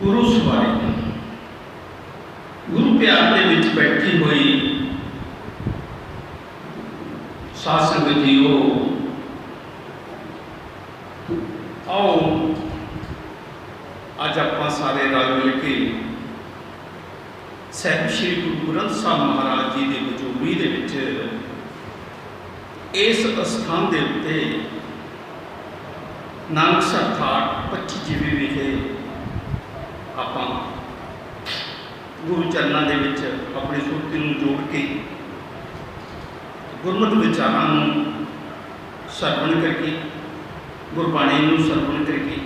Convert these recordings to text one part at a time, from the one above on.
गुरु सवारी गुरु प्यार के विच बैठी हुई साध संगत जीओ, आओ अज आपां सारे रल मिल के साहिब श्री गुरु ग्रंथ साहब महाराज जी के हजूरी दे विच इस स्थान के उत्ते नानकसर ठाठ 25 जीवी विखे आपां गुरु चरणों के विच अपनी सुरती नूं जोड़ के गुरमत विचारां नूं सरवण करके गुरबाणी नूं सरवण करके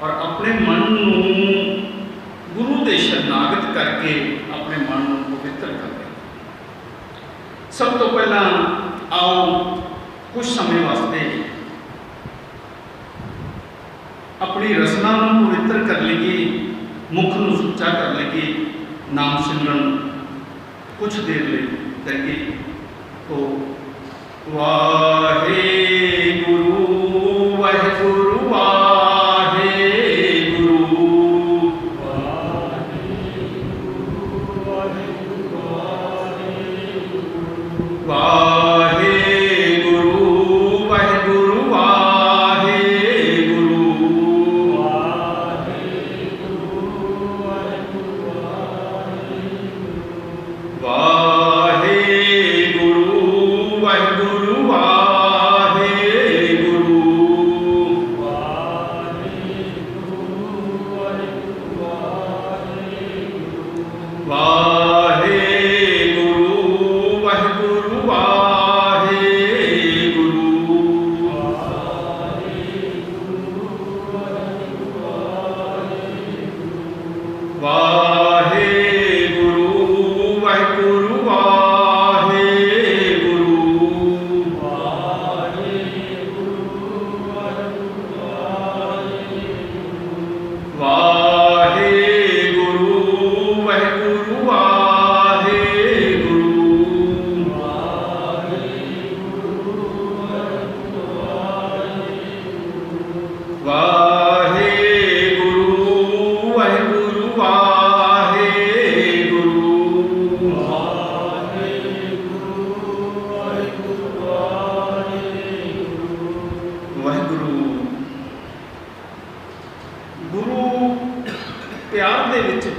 और अपने मन नूं गुरु के शरणागत करके अपने मन नूं पवित्र करके सब तो पहला आओ कुछ समय वास्ते अपनी रसना नूं पवित्र कर लीए, मुख नूं सुच्चा कर लीए, नाम सिमरन कुछ देर ले करके। तो वाहे गुरु वाहेगुरु वाहे गुरु वाहे गुरु वाहेगुरु वाहे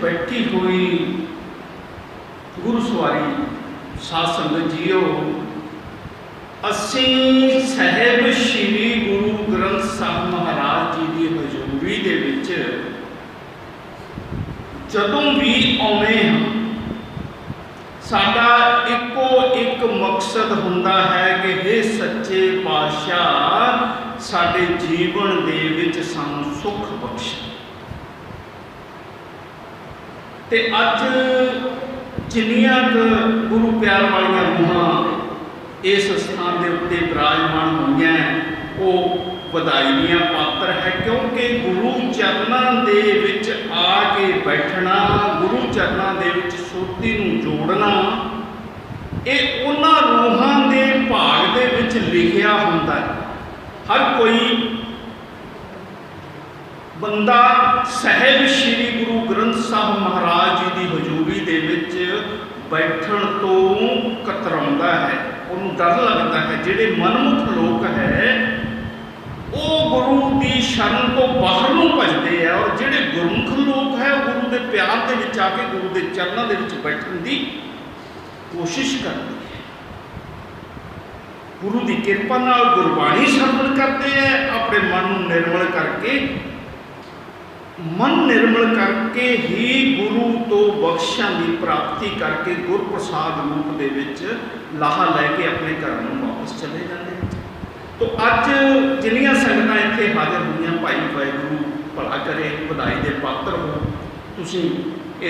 बैठी हुई गुरु सवारी साध संगत जीओ, असीं साहिब श्री गुरु ग्रंथ साहब महाराज जी की हजूरी दे विच जदों भी आउणे हां, साडा इको एक मकसद हुंदा है कि हे सच्चे पातशाह साडे जीवन दे विच सानूं सुख बख्श। ते अज जिन्नियां गुरु प्यार वालियां रूहां इस स्थान के उत्ते विराजमान होईयां वो वधाई दियां पात्र है, क्योंकि गुरु चरणों के विच आके बैठना, गुरु चरणों के विच सुरती नूं जोड़ना, ये उन्हां रूहां के भाग दे विच लिखिया हुंदा है। हर कोई बंदा साहिब श्री गुरु ग्रंथ साहब महाराज जी की हजूरी दे विच बैठण तो कतराउंदा है, उन्होंने डर लगता है। जिहड़े मनमुख लोग है वो गुरु की शरण तो बाहर नूं भजदे है, और जिहड़े गुरमुख लोग है गुरु के प्यार के विच आके गुरु के चरणों के विच बैठण की कोशिश करते हैं। गुरु की किरपा नाल गुरबाणी सरवण करते हैं, अपने मन नूं निर्मल करके, मन निर्मल करके ही गुरु तो बख्शिशां की प्राप्ति करके गुर प्रसाद रूप दे विच लाहा लैके अपने घर में वापस चले जाते हैं। तो अज जिन्नियां संगतां इत्थे हाज़र हुईयां, भाई वाहिगुरू भला करे, बधाई दे पात्र हो। तुसीं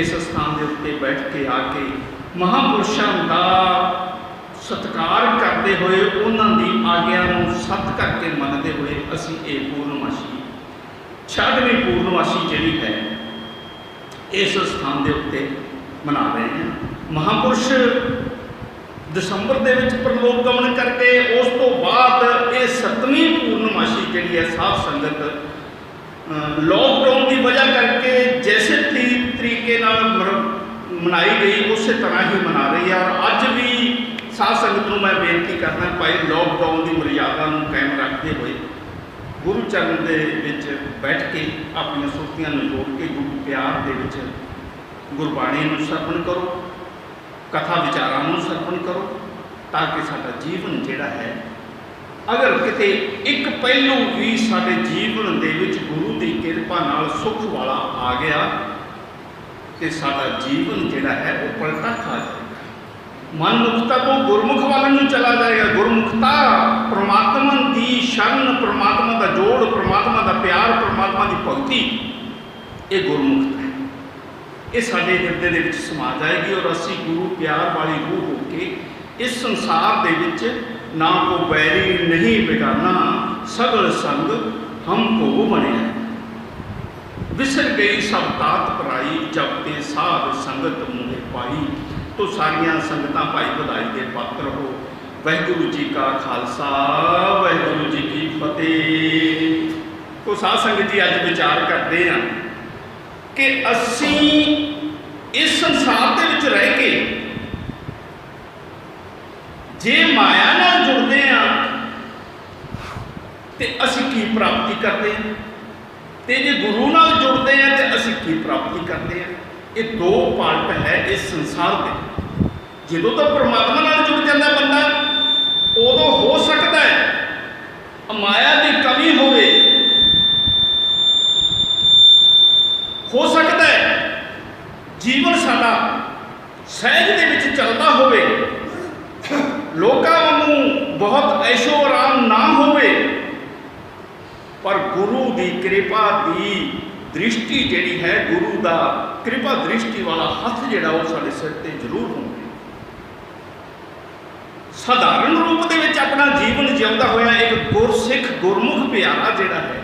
इस स्थान के उत्ते बैठ के आके महापुरुषां दा सत्कार करते हुए उन्हां दी आग्या नूं सत करके मनते हुए असीं ये पूर्णमासी 66वीं पूर्णमासी जिहड़ी है इस स्थान के उत्ते मना रहे हैं। महापुरुष दसंबर दे विच परलोक गमन करके उस तो बाद ये 7वीं पूर्णमासी जिहड़ी है साध संगत लॉकडाउन की वजह करके जैसे मनाई गई उस तरह ही मना रही है। और अज भी साध संगत को मैं बेनती करना, भाई लॉकडाउन की मर्यादा को कायम रखते हुए गुरु चरण के विच बैठ के अपन सुरतियां जोड़ के गुरु प्यार के विच गुरबाणी को सरवण करो, कथा विचारां को सरवण करो, ताकि साडा जीवन जिहड़ा है, अगर किते एक पहलू भी साडे जीवन दे विच गुरु की किरपा नाल सुख वाला आ गया तो साडा जीवन जिहड़ा है वो पलटा खा जाएगा। मनमुखता तो गुरमुख वाल नूं चला जाएगा। गुरमुखता परमात्मा की शरण, परमात्मा का जोड़, परमात्मा का प्यार, परमात्मा की भगती, ये गुरमुखता है। ये साडे हिरदे दे विच समा जाएगी और असी गुरु प्यार वाली रूह होके इस संसार दे विच ना को बैरी नहीं बेगाना, सगल संग हमको बने। विसर गई सब तात पराई, जब ते साध संगत मुझे पाई। तो सारिया संगतां भाई बधाई के पात्र हो। वाहिगुरू जी का खालसा, वाहिगुरू जी की फतेह। तो साध संगत जी अज विचार करते हैं कि असी इस संसार के विच रह के जे माया नाल जुड़ते हैं तो असी की प्राप्ति करते हैं, तो जे गुरु नाल जुड़ते हैं तो असी की प्राप्ति करते हैं। ये दो पार्ट है इस संसार के। जो तो परमात्मा नाल जुड़ जाता बंदा, उदों हो सकता है माया की कमी हो सकता है जीवन साडा सहज दे विच चलता होवे, लोकां वांगू बहुत ऐशो आराम ना होवे, पर गुरु की कृपा की दृष्टि जिहड़ी है, गुरु का कृपा दृष्टि वाला हथ जिहड़ा वो साडे सिर ते जरूर होंगे। साधारण रूप दे विच अपना जीवन जिउंदा होया एक गुरसिख गुरमुख प्यारा जिहड़ा है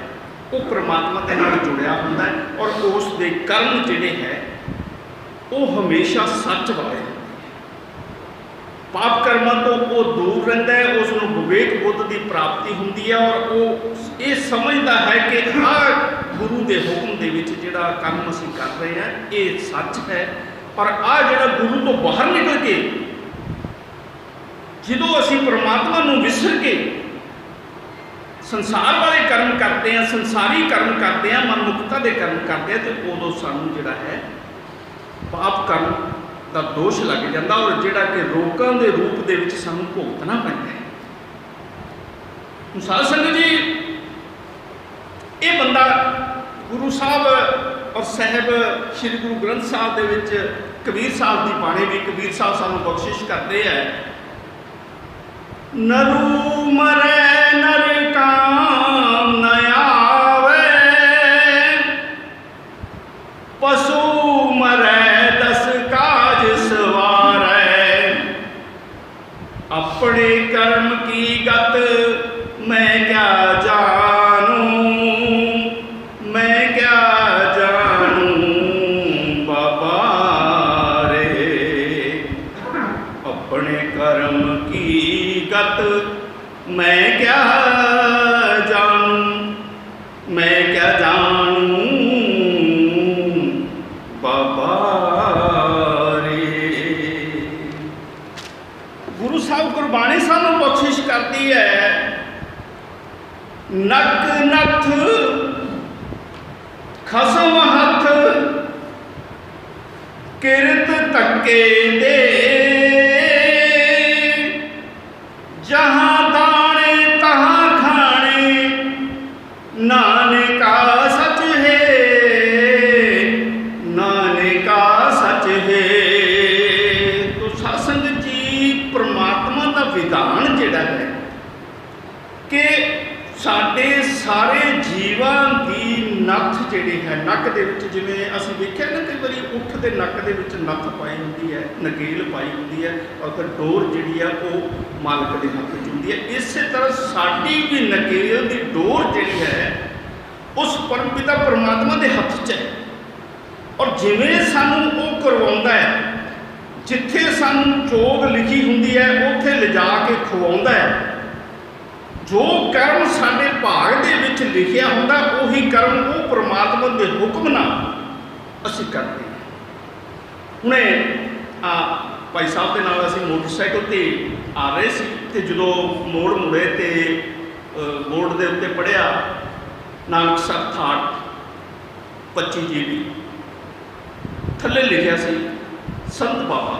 वो परमात्मा दे नाल जुड़िया हुंदा है और उस दे कर्म जिहड़े है वो हमेशा सच वाले। पाप कर्मां तो वो दूर रहता है, उसनूं विवेक बुद्ध की प्राप्ति होंदी है और वो ये समझदा है कि गुरु के हुक्म के विच जिहड़ा कर्म असीं कर रहे हैं ये सच है। पर जिहड़ा गुरु तो बाहर निकल के जदों असीं परमात्मा नूं विसर के संसार वाले कर्म करते हैं, संसारी कर्म करते हैं, मनमुखता के कर्म करते हैं, तो उदों सानूं जिहड़ा है पाप कर्म का दोष लग जाता और जिहड़ा कि रोगां के रूप के विच सानूं भुगतना पैंदा है। साध संगत जी, ये बंदा गुरु साहब और साहब श्री गुरु ग्रंथ साहब दे विच कबीर साहब की बाणी भी कबीर साहब सानूं बख्शिश करते हैं। नरू मरै नर काम न आवे, पशु मरै दस काज सवारै। अपने कर्म की गत मैं क्या जानूं, मैं क्या जानूं बाबा रे। अपने कर्म की गत मैं क्या जानूं, मैं क्या जानूं बाबा रे। गुरु साहब गुरबाणी सानू बख्शिश करती है, नक नथ खसम हथ किरत तके दे। जहाँ दाने तहाँ खाने नानका सच है, नानका सच है। तो सत्संग जी परमात्मा का विधान जिहड़ा है कि साडे सारे जीवन की नथ जिहड़ी है, नक दे विच जिवें असीं वेखिआ ना कई वारी उठ दे नक दे विच नथ पाई हुंदी है, नकेल पाई हुंदी है और फिर डोर जिहड़ी है वो मालक दे हत्थ च हुंदी है। इस तरह साडी भी नकेल दी डोर जिहड़ी है उस परम पिता परमात्मा दे हत्थ च है और जिवें सानूं वो करवाउंदा है, जिथे सानूं चोग लिखी हुंदी है उत्थे लिजा के खवाउंदा है। जो कर्म साडे भाग दे विच लिखिया हुंदा उही कर्म वो परमात्मा के हुक्म नाल असीं करते हैं। हुणे भाई साहब के नाल असीं मोटरसाइकिल ते आ रहे सी ते जदों मोड़ मुड़े ते बोर्ड के उत्ते पढ़िया नानकसर थाट 25 GB थले लिखिया सी संत बाबा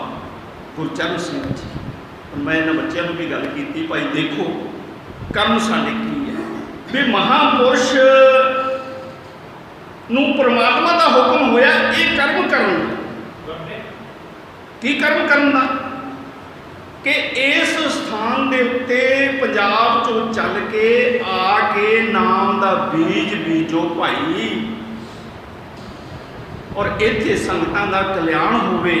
गुरचरण सिंह जी। मैं इन्हां बच्चों को भी गल की, भाई देखो कर्म साडे की है भी महापुरुष नूं परमात्मा का हुक्म होया ये कर्म करन की कर्म करन दा कि इस स्थान के उत्ते पंजाब चों चल के आके नाम का बीज बीजो भाई और इत्थे संगतां दा कल्याण होवे।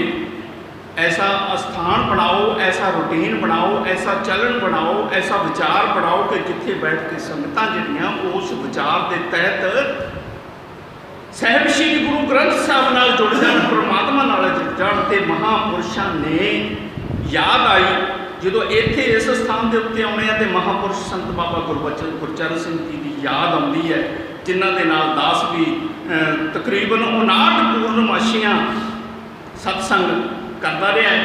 ऐसा स्थान बनाओ, ऐसा रूटीन बनाओ, ऐसा चलन बनाओ, ऐसा विचार बनाओ कि जिथे बैठ के संगतां जिहड़ियां उस विचार के तहत साहिब श्री गुरु ग्रंथ साहब नाल जुड़ जाण, परमात्मा नाल जुड़ जाण। ते महापुरुषां ने याद आई जो इत्थे इस स्थान के उत्ते आउणे आ ते महापुरुष संत बाबा गुरचरण सिंह जी की याद आउंदी है, जिन्हां दे नाल दास भी तकरीबन 59 पूर्णमाशियां सत्संग करता रहा है।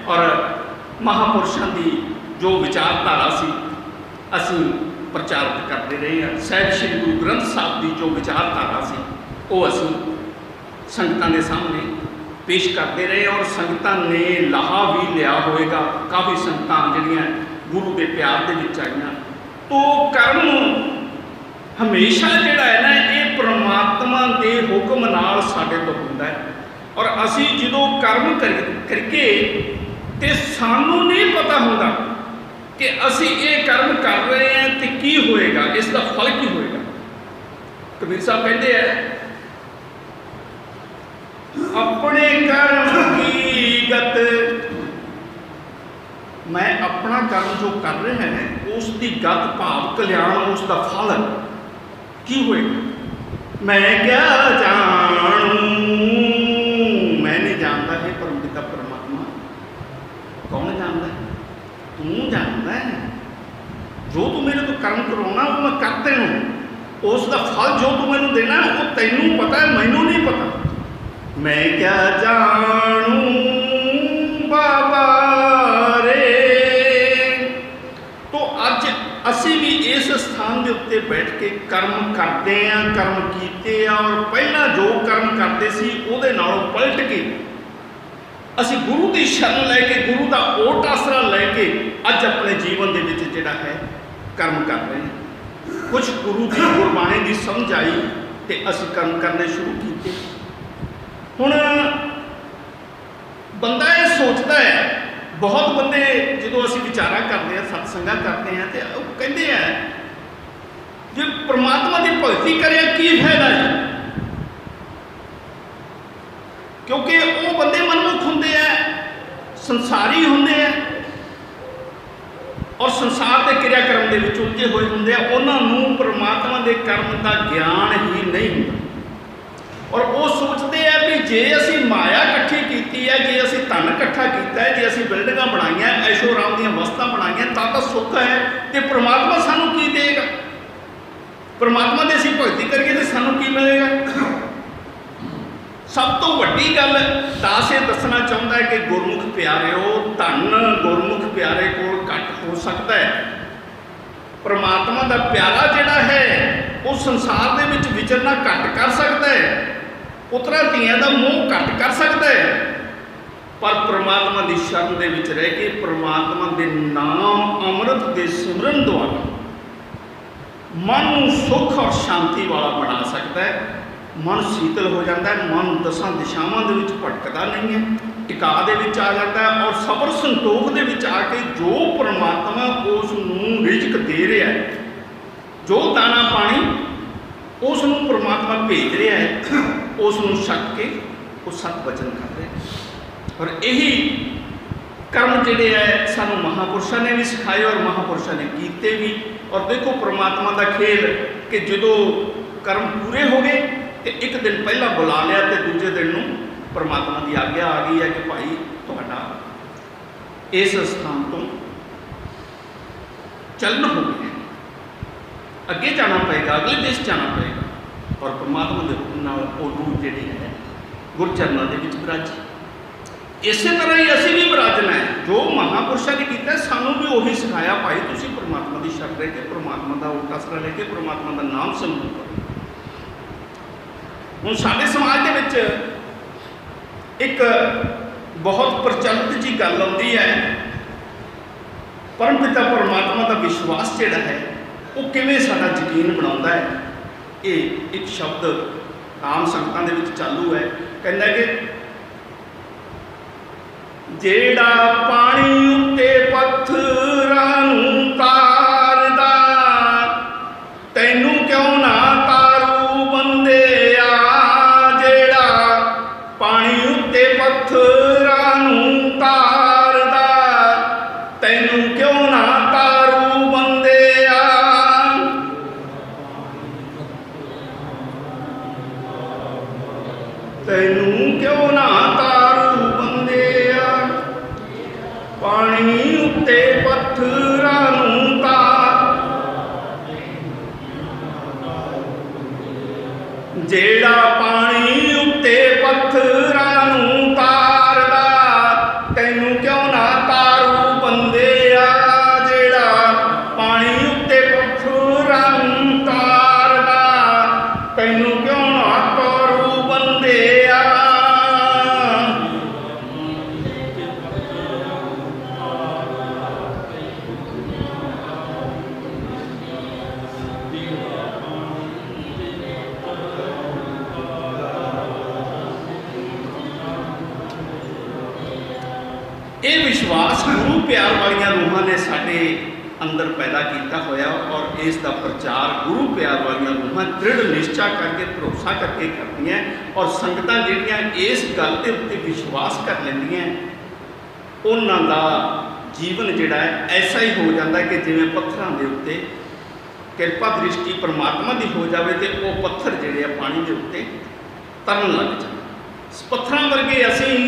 और महापुरुषों की जो विचारधारा सी असी प्रचारित करते रहे हैं। साहिब श्री गुरु ग्रंथ साहब की जो विचारधारा सी वो असी संगतां के सामने पेश करते रहे और संगतां ने लाहा भी लिया होएगा। काफ़ी संगतां जिहड़ियां गुरु के प्यार दे विच आईयां। तो कर्म हमेशा जिहड़ा है ना ये परमात्मा के हुक्म नाल साडे तो हुंदा है। और असी जो कर्म करके ते सानू नहीं पता होगा कि असी ये कर्म कर रहे हैं तो की होएगा, इसका फल की होएगा। कबीर साहब कहते हैं अपने कर्म की गत, मैं अपना कर्म जो कर रहे हैं उसकी गत भाव कल्याण उसका फल की होएगा। मैं क्या जानूं, मैं नहीं जानता है परमपिता परमात्मा, कौन जानता है? तू जानता है। जो तू मेरे तो कर्म करवाना वो मैं कर देना, उसका फल जो तू मैनू देना वो तैनू पता है, मैनू नहीं पता। मैं क्या जानूं बाबा रे। तो अज असी भी इस स्थान के उत्ते बैठ के कर्म करते हैं, कर्म कीते हैं और पहला जो कर्म करते सी उहदे नालों पलट के असी गुरु की शरण लैके गुरु का ओट आसरा लैके अज अपने जीवन के विच जिहड़ा है कर्म कर रहे हैं। कुछ गुरु की गुरबाणी की समझ आई तो असी कर्म करने शुरू किए। हुण बंदा ये सोचता है, बहुत बंदे जो असी विचारा करते हैं सत्संगा करते हैं तो कहते हैं जो परमात्मा की भगती करे की फायदा है, क्योंकि वो बंदे मनमुख होंगे हैं, संसारी होंगे हैं और संसार के क्रियाक्रम के विच उलझे हुए होंगे हैं। उन्होंने परमात्मा के कर्म का ज्ञान ही नहीं होता और वो सोचते हैं भी जे असी माया इकट्ठी की है, जे असी धन इकट्ठा किया है, जे असी बिल्डिंग बनाई ऐशो आराम दी वस्तां बनाई तो सुख है तो परमात्मा सानू की देगा, परमात्मा की असी भगती करिए तो सानू की मिलेगा। सब तो वड्डी गल दास ये दसना चाहता है कि गुरमुख प्यारिओ धन गुरमुख प्यारे को घट हो सकता है, परमात्मा का प्यारा जिहड़ा है वो संसार के विच विचरना घट कर सकता है, पुत्रा धीआं का मोह घट कर सकता है, पर परमात्मा की शरण दे विच रह के परमात्मा के नाम अमृत के सिमरन द्वारा मन सुख और शांति वाला बना सकता है। मन शीतल हो जाता है, मन दसां दिशावां दे विच भटकदा नहीं है, टिका दे विच आ जाता है और सबर संतोख दे विच आके जो परमात्मा उस नूं रिजक दे रहा है, जो दाना पानी उस नूं परमात्मा भेज रहा है, उस नूं छक के वो सत वचन कर रहे हैं। और यही कर्म जिहड़े है सानू महापुरुषों ने भी सिखाए और महापुरुषों ने कीते भी। और देखो परमात्मा का खेल कि जो कर्म पूरे हो गए तो एक दिन पहला बुला लिया तो दूजे दिन नूं परमात्मा की आग्या आ गई है कि भाई तुहाडा इस स्थान तो चलन हो गया, अगे जाना पड़ेगा, अगले देश जाना पड़ेगा। और परमात्मा के हुक्म नाल वो रूह जिहड़ी है गुरचरणों के विच विराजी इसे तरह ही असी भी विराजना है जो महापुरुषों ने किया, सानू भी उही सिखाया भाई तुसी परमात्मा की शरण रह के परमात्मा का उल्टा सरा लेके परमात्मा का नाम सिमरन करो। हुण साडे समाज दे विच एक बहुत प्रचलित जी गल आउंदी है, परम पिता परमात्मा का विश्वास जिहड़ा है वो किवें साडा यकीन बनाउंदा है। ये एक शब्द आम संगतां दे विच चालू है, कहंदा कि जेड़ा पानी उत्ते पत्थरां नूं तारदा, तैनू क्यों ना तारू बंदेआ। जेड़ा पानी उत्ते पत्थरां नूं तारदा, तैनू क्यों ना तारू बंदेआ। तैनू क्यों ना तारू बंदेआ। पानी उत्ते पत्थरां नूं तार, जेड़ा पानी उत्ते पत्थरां नूं तारदा, तैनू क्यों ना तारू बंदेआ। जेड़ा पानी उत्ते पत्थरां नूं तारदा, तैनू क्यों ना तारू बंदेआ। ये विश्वास गुरु प्यार वालियां रूहां ने साडे अंदर पैदा किया होया और इसका प्रचार गुरु प्यार वालियां रूहां दृढ़ निश्चा करके भरोसा करके करदियां और संगतां जिहड़ियां इस गल के उत्ते विश्वास कर लैंदियां उन्हां दा जीवन जिहड़ा है ऐसा ही हो जाता है कि जिवें पत्थरां दे उत्ते किरपा दृष्टि परमात्मा की हो जाए तो वो पत्थर जिहड़े आ पानी के उत्ते तरन लग जाए। पत्थरां वर्गे असीं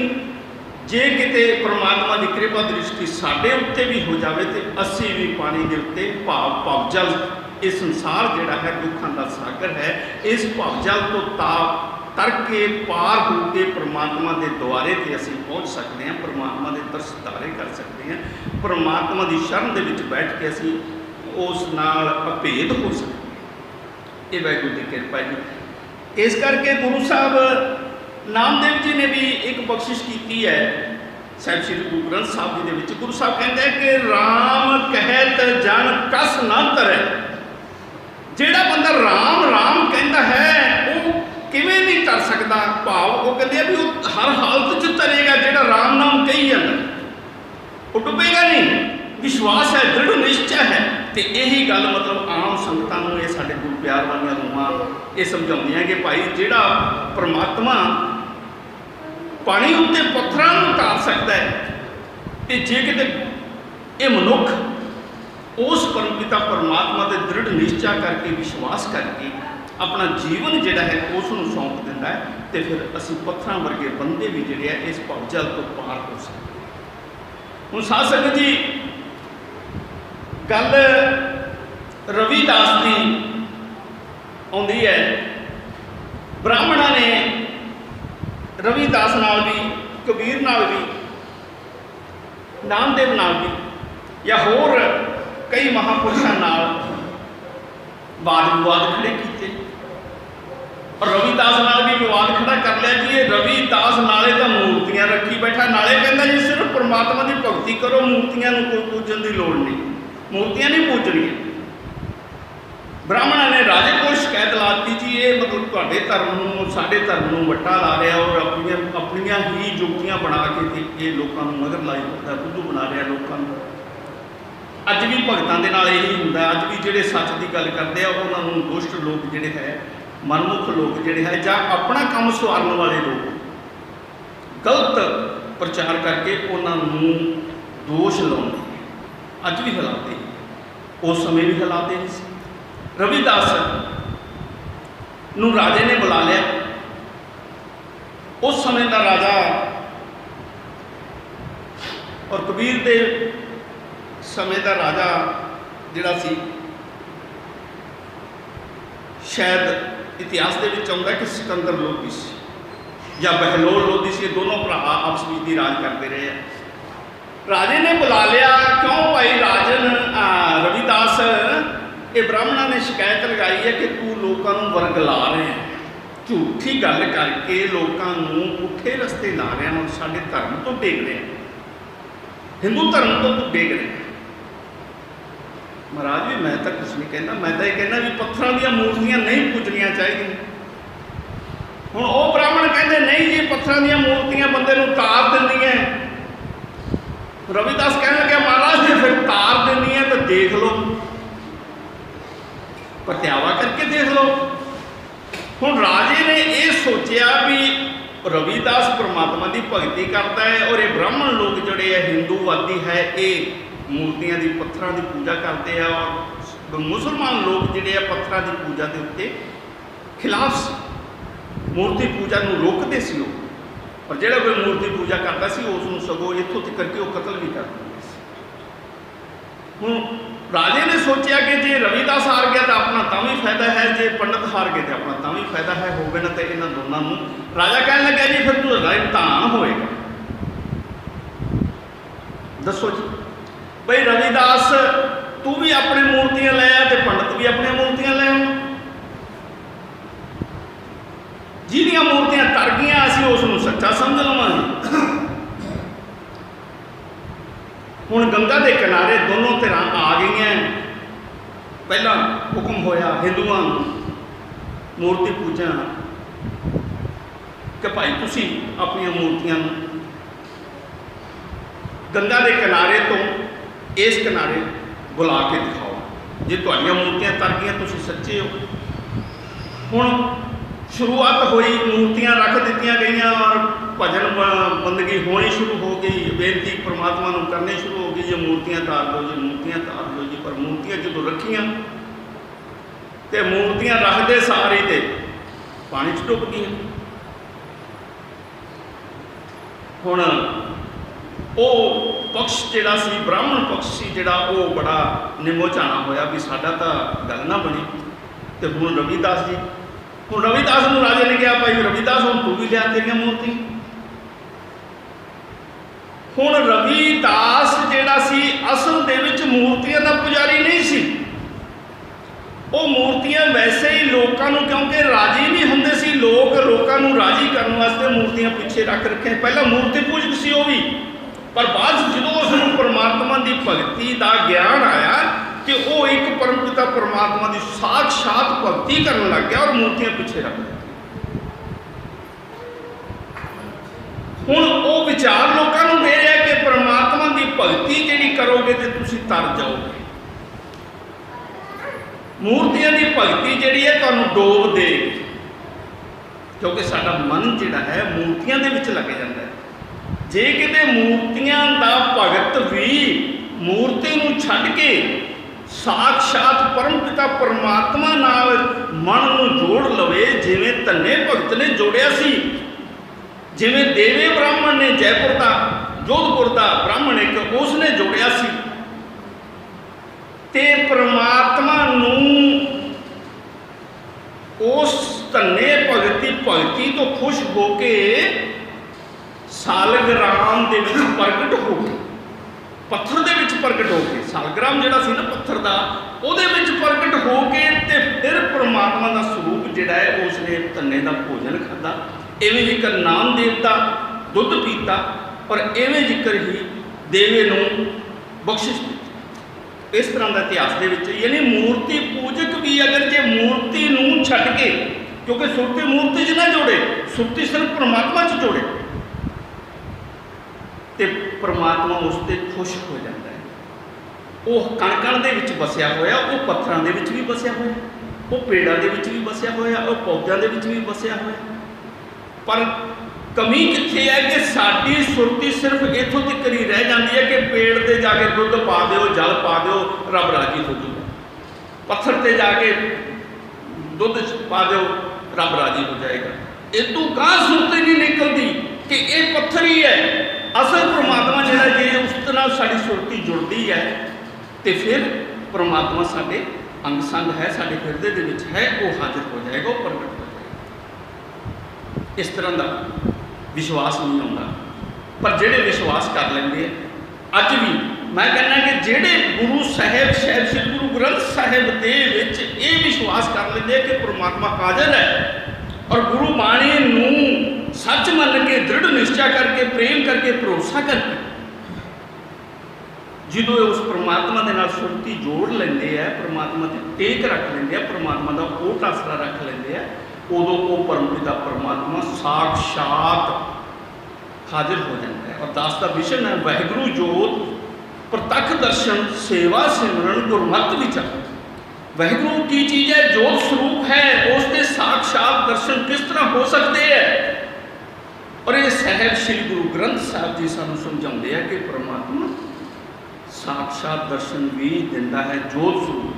जे किते परमात्मा की कृपा दृष्टि साडे उत्ते भी हो जाए तो असी भी पानी के उत्ते भावजल, ये संसार जिहड़ा है दुखों का सागर है, इस भावजल तो तर के पार हो के परमात्मा के द्वारे ते असी पहुँच सकते हैं, परमात्मा के दर्श दारे कर सकते हैं, परमात्मा की शरण दे विच बैठ के असी उस नाल अभेद हो सकते हैं। ये वाहिगुरू की कृपा जी। इस करके गुरु साहब नामदेव जी ने भी एक बख्शिश की है साहिब श्री गुरु ग्रंथ साहब जी के गुरु साहब कहते हैं कि राम कहत जन कस न करे। जेड़ा बंदा राम राम कहता है वो किवें नहीं कर सकता, भाव वो कहते भी वो हर हालत च तरेगा। जेड़ा राम नाम कही जाता वो डुबेगा नहीं, विश्वास है, दृढ़ निश्चय है। तो यही गल मतलब आम संगतां नूं ये साडे गुरु प्यार वालियां रूहां ये समझाउंदियां कि भाई जेड़ा परमात्मा पानी उत्ते पत्थरां नूं तार सकता है, तो जे किते ये मनुख उस परमपिता परमात्मा के दृढ़ निश्चय करके विश्वास करके अपना जीवन जिहड़ा है उसनूं सौंप दिंदा है, तो फिर असीं पत्थरां वर्गे बंदे भी जिहड़े आ इस भवजल तो पार हो सकते। हुण साध संगत जी गल रविदास की आउंदी है। ब्राह्मणों ने रविदास नाल भी, कबीर नाल भी, नामदेव नाल भी या होर कई महापुरुषों नाल वाद विवाद खड़े किए और रविदास नाल भी विवाद खड़ा कर लिया कि ये रविदास नाले तो मूर्तियां रखी बैठा, नाले कहता जी सिर्फ परमात्मा की भगती करो, मूर्तियां कोई पूजन की लोड़ नहीं, मूर्तियां नहीं पूजनियां। ब्राह्मणों ने राजे को शिकायत लाती जी ये मतलब तुहाडे धर्म नूं साडे धर्म नूं वट्टा ला रहा और अपनियां ही जुगतियां बना के ये लोगों को मगर लाई करता, बुद्धू बना रहा लोगों को। अज भी भगतां दे नाल यही हुंदा, अज भी जिहड़े सच की गल करते हैं उन्होंने दुष्ट लोग जिहड़े है, मनमुख लोग जिहड़े है जां अपना काम सवारन वाले लोग गलत प्रचार करके उन्होंने दोष लाउंदे अज भी हिलाते, उस समय भी हिलाते नहीं सी। रविदास नूं राजे ने बुला लिया, उस समय का राजा और कबीर दे समय का राजा जिहड़ा सी शायद इतिहास के विच आउंदा कि सिकंदर लोधी सी। ਜਾਂ बहलोल लोधी सी, दोनों भरा आपस में राज करते रहे। राजे ने बुला लिया, क्यों भाई राजन रविदास, ये ब्राह्मणों ने शिकायत लगाई है कि तू लोगों को वरगला रहे हैं, झूठी गल करके लोगों को पुठे रस्ते ला रहे हैं और साडे धर्म तो डेग रहे हैं, हिंदू धर्म तो तू डेग रहे हैं। महाराज भी मैं तो कुछ नहीं कहना, मैं तो ये कहना भी पत्थरों दी मूर्तियां नहीं पूजनियां चाहिए। हुण वो ब्राह्मण कहते नहीं जी पत्थरों दी मूर्तियां बंदे नूं तार दिंदियां। रविदास कहने लगे महाराज जी फिर तार देनी है तो देख लो, पत्यावा करके देख लो। हुण राजे ने यह सोचा भी रविदास परमात्मा की भगती करता है और ये ब्राह्मण लोग जोड़े है हिंदूवादी है, ये मूर्तियां की पत्थरों की पूजा करते हैं और मुसलमान लोग जोड़े है पत्थरों की पूजा के उत्ते खिलाफ मूर्ति पूजा को रोकते सी और जोड़ा कोई मूर्ति पूजा करता सी उसनूं सगों इत्थों तक करके वो कतल भी कर दिंदे सी। हुण राजे ने सोचा कि जे रविदास हार गया तो अपना तां भी फायदा है, जे पंडित हार गए तो अपना तां भी फायदा है, हो गए ना तो इन्होंने दोनों नूं राजा कहने लगा जी फिर तू इम्तहान होएगा, दसो जी भाई रविदास तू भी अपनी मूर्तियां लै आ ते पंडित भी अपनी मूर्तियां लै आ, जिहदियां मूर्तियां तर गईयां असीं उसनूं सच्चा समझ लवांगे। हुण गंगा के किनारे दोनों धिरां आ गई, पहला हुक्म होया हिंदुआं मूर्ति पूजा कि भाई तुसीं अपनी मूर्तियां गंगा के किनारे तो इस किनारे बुला के दिखाओ, जे तुहाडीआं मूर्तियां तर गईयां तुसीं सच्चे हो। हुण शुरुआत हुई, मूर्तियां रख दित्तियां गईयां और भजन बंदगी होनी शुरू हो गई, बेनती परमात्मा को करनी शुरू हो गई, जो मूर्तियां तार दो जी, मूर्तियां तार दो जी। पर मूर्तियां जो रखियां तो मूर्तियां रखते सारे तो पानी च डुब गई। हुण वो पक्ष जिहड़ा सी ब्राह्मण पक्ष सी जिहड़ा वो बड़ा निमो झाना होया भी साडा तां गल ना बनी। तो हुण रविदास जी, हुण रविदास नूं राजे ने कहा भाई रविदास हुण तू भी लिया तेरियां मूर्ति। हुण रविदास जिहड़ा सी असल दे विच मूर्तियां दा पुजारी नहीं सी, वो मूर्तियां वैसे ही लोगों नूं क्योंकि राजी नहीं हुंदे सी, लोगों नूं राजी करने वास्ते मूर्तियां पिछे रख रखे। पहला मूर्ति पूजक सी वो भी, पर बाद जो उसनूं परमात्मा की भगती का ज्ञान आया कि वो एक परमपिता परमात्मा की साक्षात भगती करने लग गया और मूर्तियां पिछे रख दी। हुण वो विचार लोगों को दे रहा कि परमात्मा की भगती जी करोगे तो तुसीं तर जाओगे, मूर्तियां की भगती जी है तुहानूं डोब दे, क्योंकि साडा मन जिहड़ा है मूर्तियां दे विच लग जाता है। जे किते मूर्तियां दा भगत भी मूर्ति नूं छड्ड के साक्षात परमपिता परमात्मा नाल मन नूं जोड़ लवे, जिवें धन्ने भगत ने जोड़िया सी, जिवें देवे ब्राह्मण ने जयपुर का जोधपुर का ब्राह्मण एक उसने जोड़िया सी, ते परमात्मा नूं उस धन्ने भगती तो खुश होके सालग्राम दे विच प्रगट हो गए, पत्थर दे विच प्रगट हो के, सालग्राम जिहड़ा सी ना पत्थर दा उहदे विच प्रगट हो के ते फिर परमात्मा दा स्वरूप जिहड़ा है उसने धन्ने दा भोजन खादा, इवें जिकर नामदेव दा दुध पीता और इवें जिकर ही देवे नूं बख्शिश दी। इस तरह का इतिहास दे विच यानी मूर्ति पूजक भी अगर जे मूर्ति नूं छड्ड के, क्योंकि सुरती मूर्ति च ना जोड़े, सुरती सिर्फ परमात्मा च जोड़े तो परमात्मा उस पर खुश हो जाता है। वो कण दे विच बसिया होया, वो पत्थरों के विच भी बसिया होया, वो पेड़ों के विच भी बसिया होया, वो पौधों के विच भी बसिया होया। पर कमी कित्थे है कि साडी सुरती सिर्फ इत्थों तक ही रह जाती है कि पेड़ ते जाके दुध पा दो, जल पा दो, रब राजी हो जाऊगा, पत्थर ते जाके दुध पा दो, रब राजी हो जाएगा। इतों कहाँ सुरती नहीं निकलती कि ये पत्थर ही है। असल परमात्मा जिहड़ा जे उस नाल साडी सुरती जुड़ती है तो फिर परमात्मा साडे अंग संग है, साडे हिरदे दे विच है, वो हाजिर हो जाएगा, वो प्रगट हो जाएगा। इस तरह का विश्वास नहीं आता। पर जेडे विश्वास कर लेंगे अज भी मैं कहना कि जेडे गुरु साहिब श्री गुरु ग्रंथ साहिब दे विच ये विश्वास कर लेंगे कि परमात्मा हाजिर है और गुरु बाणी नूं सच मन के दृढ़ निश्चय करके प्रेम करके भरोसा करके जो उस परमात्मा के नाल सुरती जोड़ लेंगे है, परमात्मा की टेक रख लेंगे, परमात्मा का ओट आसरा रख लेंगे है, उदों वो परमपिता परमात्मा साक्षात हाजिर हो जाता है। और दास का विशन है वाहिगुरु जोत प्रतख दर्शन सेवा सिमरन गुरमत विचार। वाहिगुरु की चीज़ है, जोत स्वरूप है, उसके साक्षात दर्शन किस तरह हो सकते हैं। और ये साहिब श्री गुरु ग्रंथ साहब जी सानू समझाते हैं कि परमात्मा साक्षात दर्शन भी दिंदा है जोत स्वरूप।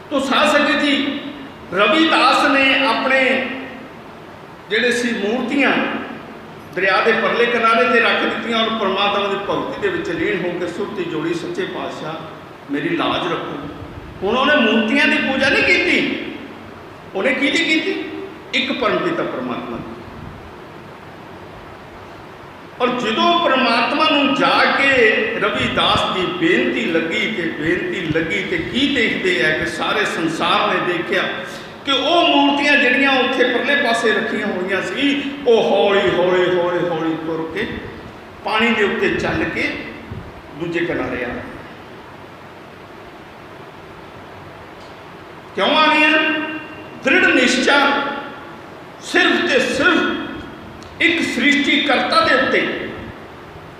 तो साध संगत जी रविदास ने अपने जेडे सी मूर्तियां दरिया के परले किनारे से रख दी और परमात्मा की भगती के विच लीन होकर सुरती जोड़ी सच्चे पातशाह मेरी लाज रखो। हुण उन्हें मूर्तियां की पूजा नहीं की, उन्हें की एक परमपिता परमात्मा की। और जो परमात्मा नूं जाके रविदास की बेनती लगी तो की देखते हैं कि सारे संसार ने देखा कि वो मूर्तियां जिहड़ियां उत्थे परले पासे रखियां होईयां सी वो हौली हौली हौली हौली तुर के पानी के उत्ते चल के दूजे किनारे आ क्यों आ गई? दृढ़ निश्चय सिर्फ ते सिर्फ एक सृष्टिकर्ता के उत्ते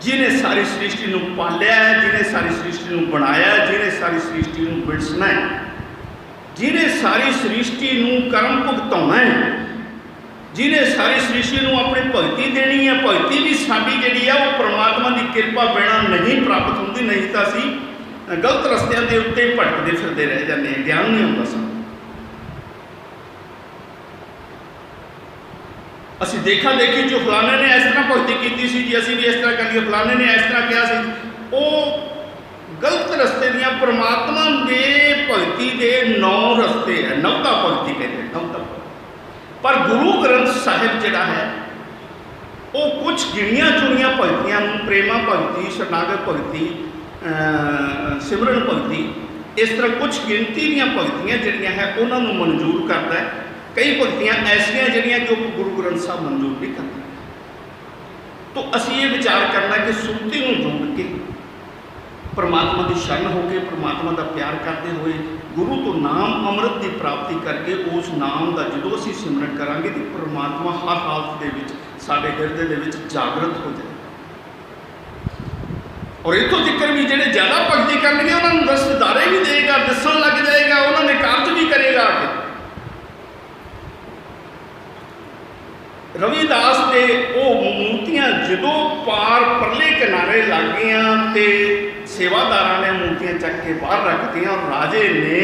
जिन्हें सारी सृष्टि नूं पालिया है, जिन्हें सारी सृष्टि नूं बनाया है, जिन्हें सारी सृष्टि नूं बिरसना है, जिन्हें सारी सृष्टि नूं कर्म भुगताउणा है, जिन्हें सारी सृष्टि नूं अपनी भगती देनी है। भगती भी साडी जिहड़ी है वो परमात्मा की कृपा बिना नहीं प्राप्त होंदी, नहीं तो असीं गलत रस्तियां दे उत्ते भटकदे फिरदे रह जांदे हैं, ज्ञान नहीं हुंदा सानूं। असीं देखा देखी जो फलाने ने इस तरह भगती की सी जी असीं भी इस तरह करिए, फलाने ने इस तरह कहा सी, वो गलत रस्ते दियां परमात्मा के भगती के 9 रस्ते है, नवता भगती कहते हैं, नवता। पर गुरु ग्रंथ साहिब जिहड़ा है वो कुछ गिणियां चुनियां भगतियां प्रेमा भगती, शरणागत भगती, सिमरन भगती, इस तरह कुछ गिनती दीयां भगतियां जिहड़ियां है उन्होंने मंजूर करता है। कई भगतियां ऐसियां जिहड़ियां कि गुरु ग्रंथ साहब मंजूर नहीं करते। तो असीं ये विचार करना कि सुरती नूं जोड़ के परमात्मा की शरण होकर परमात्मा का प्यार करते हुए गुरु तो नाम अमृत की प्राप्ति करके उस नाम का जो असीं सिमरन करांगे तो परमात्मा हर हालत के विच साडे हिरदे दे विच जागृत हो जाए। और इतों तक भी जिहड़े ज़्यादा भगती करनगे उन्होंने दसदारे भी देगा, दसन लग जाएगा, उन्होंने कार्य भी करेगा। रविदास के वो मूर्तियां जो पार परले किनारे लग गई तो सेवादार ने मूर्तियां चक के बाहर रख दी और राजे ने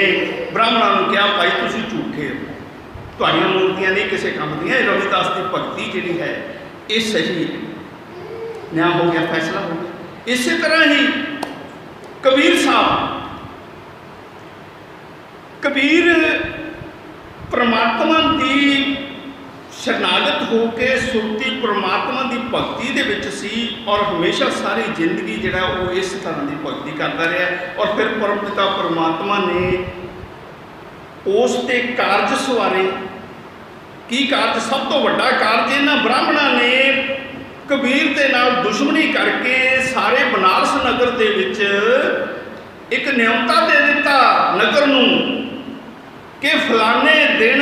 ब्राह्मणों को कहा भाई तुम झूठे हो, तुहाड़ियां मूर्तियां नहीं किसी काम दी। रविदास की भगती जी है ये सही है, न्याय हो गया, फैसला हो गया। इस तरह ही कबीर साहब, कबीर परमात्मा की शरणागत होकर सुरती परमात्मा की भगती दे विच सी और हमेशा सारी जिंदगी जिहड़ा वो इस तरह की भगती करता रहा। और फिर परमपिता परमात्मा ने उस ते कारज सवारे। की कारज? सब तो वड्डा कारज इन्हां ब्राह्मणां ने कबीर दे नाल दुश्मनी करके सारे बनारस नगर दे विच एक न्योता दे दिता नगर नूं कि फलाने दिन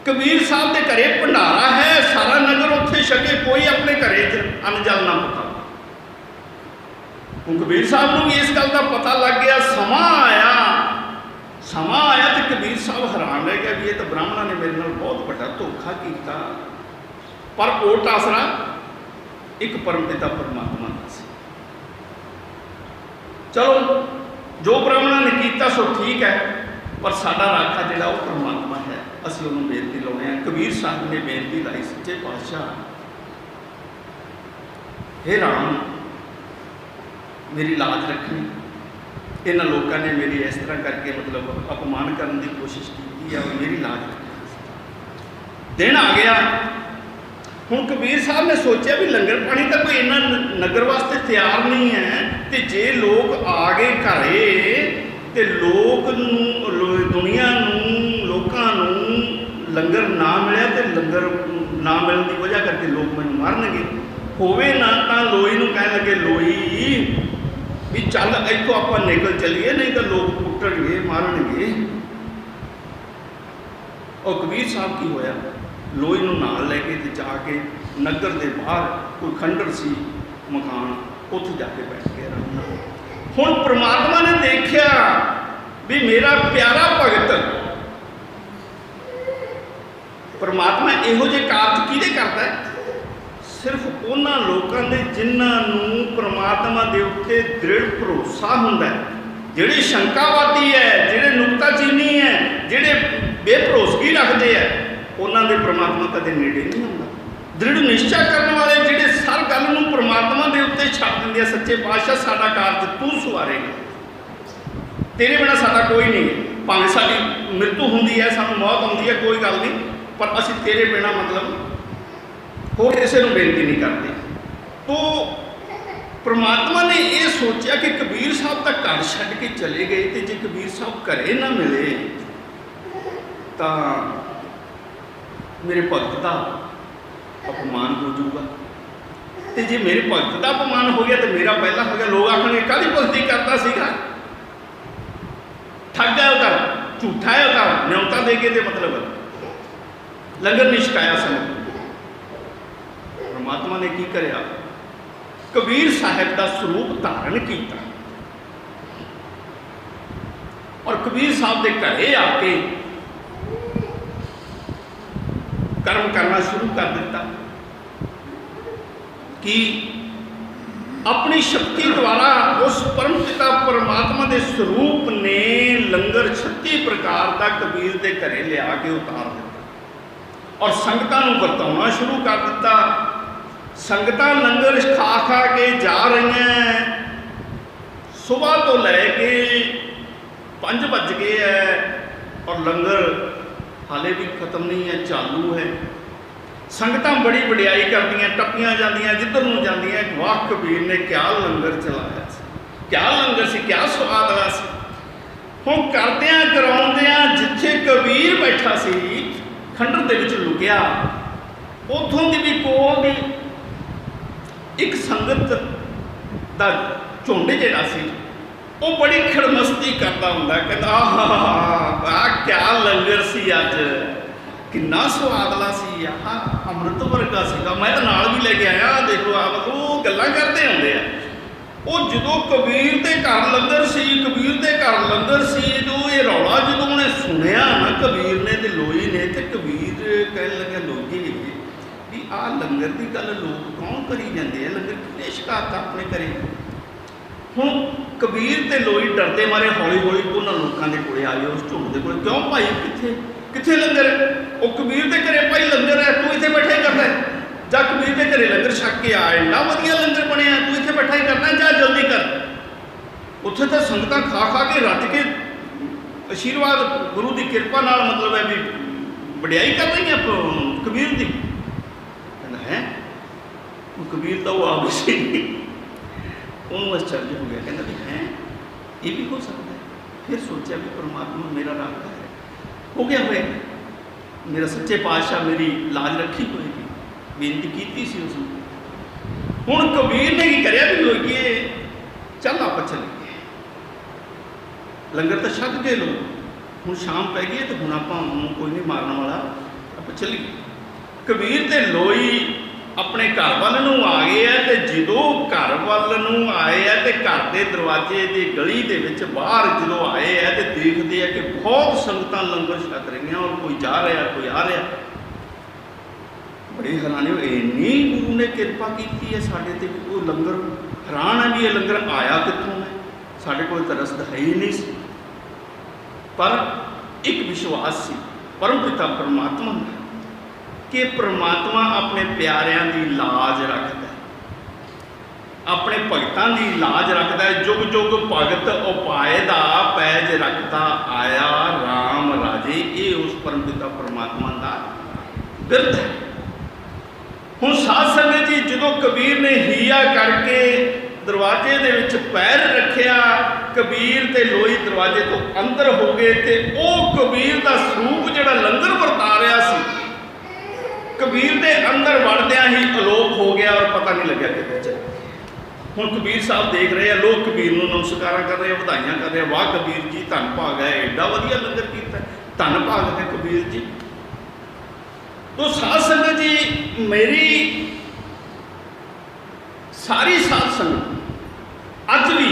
कबीर साहब के घरे भंडारा है, सारा नगर उत्थे छके, कोई अपने घरे अन्न जल ना पका। हूँ कबीर साहब को भी इस गल का पता लग गया। समा आया तो कबीर साहब हैरान रह गया भी ये तो ब्राह्मणों ने मेरे नाल बहुत बड़ा धोखा किया। पर ओट आसरा एक परमपिता परमात्मा का सी। चलो जो ब्राह्मणों ने किया सो ठीक है, पर साडा राखा जिहड़ा वो परमात्मा है, असीं उन्होंने बेनती लाउने हैं। कबीर साहब ने बेनती लाई, सच्चे पातशाह हे राम मेरी लाज रखनी। इन्होंने लोगों ने मेरी इस तरह करके मतलब अपमान करने की कोशिश की की है मेरी लाज रखे। दिन आ गया, हुण कबीर साहब ने सोचा भी लंगर पानी तो कोई इन्ना नगर वास्ते तैयार नहीं है, तो जे लोग आ गए घरे तो लोग दुनिया लोगों लंगर ना मिले तो लंगर ना मिलने की वजह करके लोग मैनूं मारनगे। होवे ना तो लोई नूं कहण लगे लोई भी चल इत्थों आपां निकल चलीए, नहीं तो लोग कुट्टणगे मारनगे। और कबीर साहब की होया, लोई नूं नाल लैके ते जाके नगर के बाहर कोई खंडर सी मकान, उत्थे जाके बैठ के रहना। हुण परमात्मा ने देखिया भी मेरा प्यारा भगत, परमात्मा इहो जे कारज किहदे करदा है? सिर्फ उन्हां लोकां दे जिन्हां नूं परमात्मा दे उत्ते दृढ़ भरोसा हुंदा है, जिहड़े शंकावादी है, जिहड़े नुकताचीनी है, जिहड़े बेभरोसगी रखते हैं, उन्होंने परमात्मा कदे नेड़े नहीं आता। दृढ़ निश्चय करने वाले जिहड़े हर गल नूं परमात्मा के उत्ते छड्ड दिंदे, सच्चे पातशाह साडा कारज तू सवारेगा, तेरे बिना साडा कोई नहीं है। भावें साडी मृत्यु हुंदी है, सानूं मौत आउंदी है, कोई गल नहीं, पर असीं तेरे बिना मतलब होर किसी नूं बेनती नहीं करते। तो परमात्मा ने यह सोचा कि कबीर साहब तक घर छड्ड के चले गए, तो जे कबीर साहब घरे ना मिले तो मेरे भगत का अपमान हो जाऊगा, तो जे मेरे भगत का अपमान हो गया तो मेरा पहला हो गया। लोग आखणगे काहदी भगती करता सीगा, ठग है उधर, झूठा है उधर, न्योता दे के तो मतलब लंगर नहीं छकाया संगत। परमात्मा ने की करया, कबीर साहब का स्वरूप धारण किया और कबीर साहब के घरे आके कर्म करना शुरू कर दिता कि अपनी शक्ति द्वारा उस परम पिता परमात्मा के स्वरूप ने लंगर 36 प्रकार का कबीर के घरे लिया के उतार दिता और संगतां नूं वरताउणा शुरू कर दिता। संगतां लंगर खा खा के जा रही हैं, सुबह तो लैके 5 बज गए है और लंगर हाले भी खत्म नहीं है, चालू है। संगतां बड़ी वडियाई करदियां, टप्पियां जांदियां, जिधर नूं जांदियां, वाह कबीर ने क्या लंगर चलाया सी, क्या लंगर सी, क्या स्वाद आया सी। हुण करदियां कराउंदियां जिथे कबीर बैठा सी खंडर दे विच लुकिया, उथों दी भी कोल दी एक संगत दा झुंड जिहड़ा सी वो बड़ी खड़मस्ती करता हुंदा, कहंदा आह क्या लंगर सी अज, किन्ना स्वादला सी, आह अमृत वर्गा सीगा, मैं तो नाल भी लेके आया, देख लो आप वो गल्लां करते आउंदे आ। वो जदों कबीर दे घर लंगर सी, कबीर दे घर लंगर सी, जो ये रौला जदों उन्हें सुनिया ना कबीर ने ते लोई ने, ते कबीर कहन लगे लोगी भी आ लंगर की गल लोग कौन करी जाते हैं, लंगर किने छकाता अपने घरे। हुण कबीर ते लोई डरते मारे हौली हौली उन्होंने लोगों के कोल आए, उस झुंड के कोल, क्यों भाई कित्थे कित्थे लंगर है? वो कबीर के घरे भाई लंगर है, तू इत्थे बैठा ही करना है, जा कबीर के घरे लंगर छक के आ, इन्ना वधिया लंगर बनया, तू इत्थे बैठा ही करना है, जा जल्दी कर। उत्थे तो संगतां खा खा के रज के आशीर्वाद गुरु की कृपा नाल मतलब है भी वडियाई कर रही है कबीर की। कहना है कबीर तो वो आ गई सी, उन्होंने आश्चर्य हो गया, कहना भी है ये भी हो सकता है। फिर सोचा भी परमात्मा मेरा राखा है, हो गया हुए मेरा सच्चे पातशाह मेरी लाज रखी होएगी, बेनती की सी उसने। हुण कबीर ने की करया भी लोईए चल आप चलीए, लंगर तो छक गए लोग, हुण शाम पै गई तो हुण आपां कोई नहीं मारने वाला, आप चलीए। कबीर ते लोई अपने घर वाल नूं आ गए है, तो जदों घर वाल नूं आए है तो घर के दरवाजे की गली के विच बाहर जदों आए है तो देखते हैं कि बहुत संगतां लंगर छक रही और कोई जा रहा कोई आ रहा। बड़ी हैरानी हुई, इन्नी गुरु ने कृपा की है साढ़े ते, वो लंगर हैरान है भी ये लंगर आया कित्थों है, साढ़े कोल तो रसद है ही नहीं सी। पर एक विश्वास सी परम पिता परमात्मा कि परमात्मा अपने प्यारिਆਂ की लाज रखता है। अपने भगतां की लाज रखता है। जुग जुग भगत उपाय दा पैज रखता आया राम राजे। ये उस परमपिता परमात्मा का बिरध है। हुण साध संगत जी, जो कबीर ने हीया करके दरवाजे दे विच पैर रखिया, कबीर ते लोई दरवाजे तो अंदर हो गए, ते ओ कबीर का स्वरूप जिहड़ा लंगर वरता रहा सी, कबीर दे अंदर वड़दियां ही अलोप हो गया और पता नहीं लग्या किते चल। हुण कबीर साहब देख रहे हैं, लोग कबीर नूं नमस्कार कर रहे हैं, बधाइयां कर रहे हैं, वाह कबीर जी धन भाग है, एडा वधिया लंगर कीता, धन भाग है कबीर जी। तो साध संगत जी, मेरी सारी साध संगत अज भी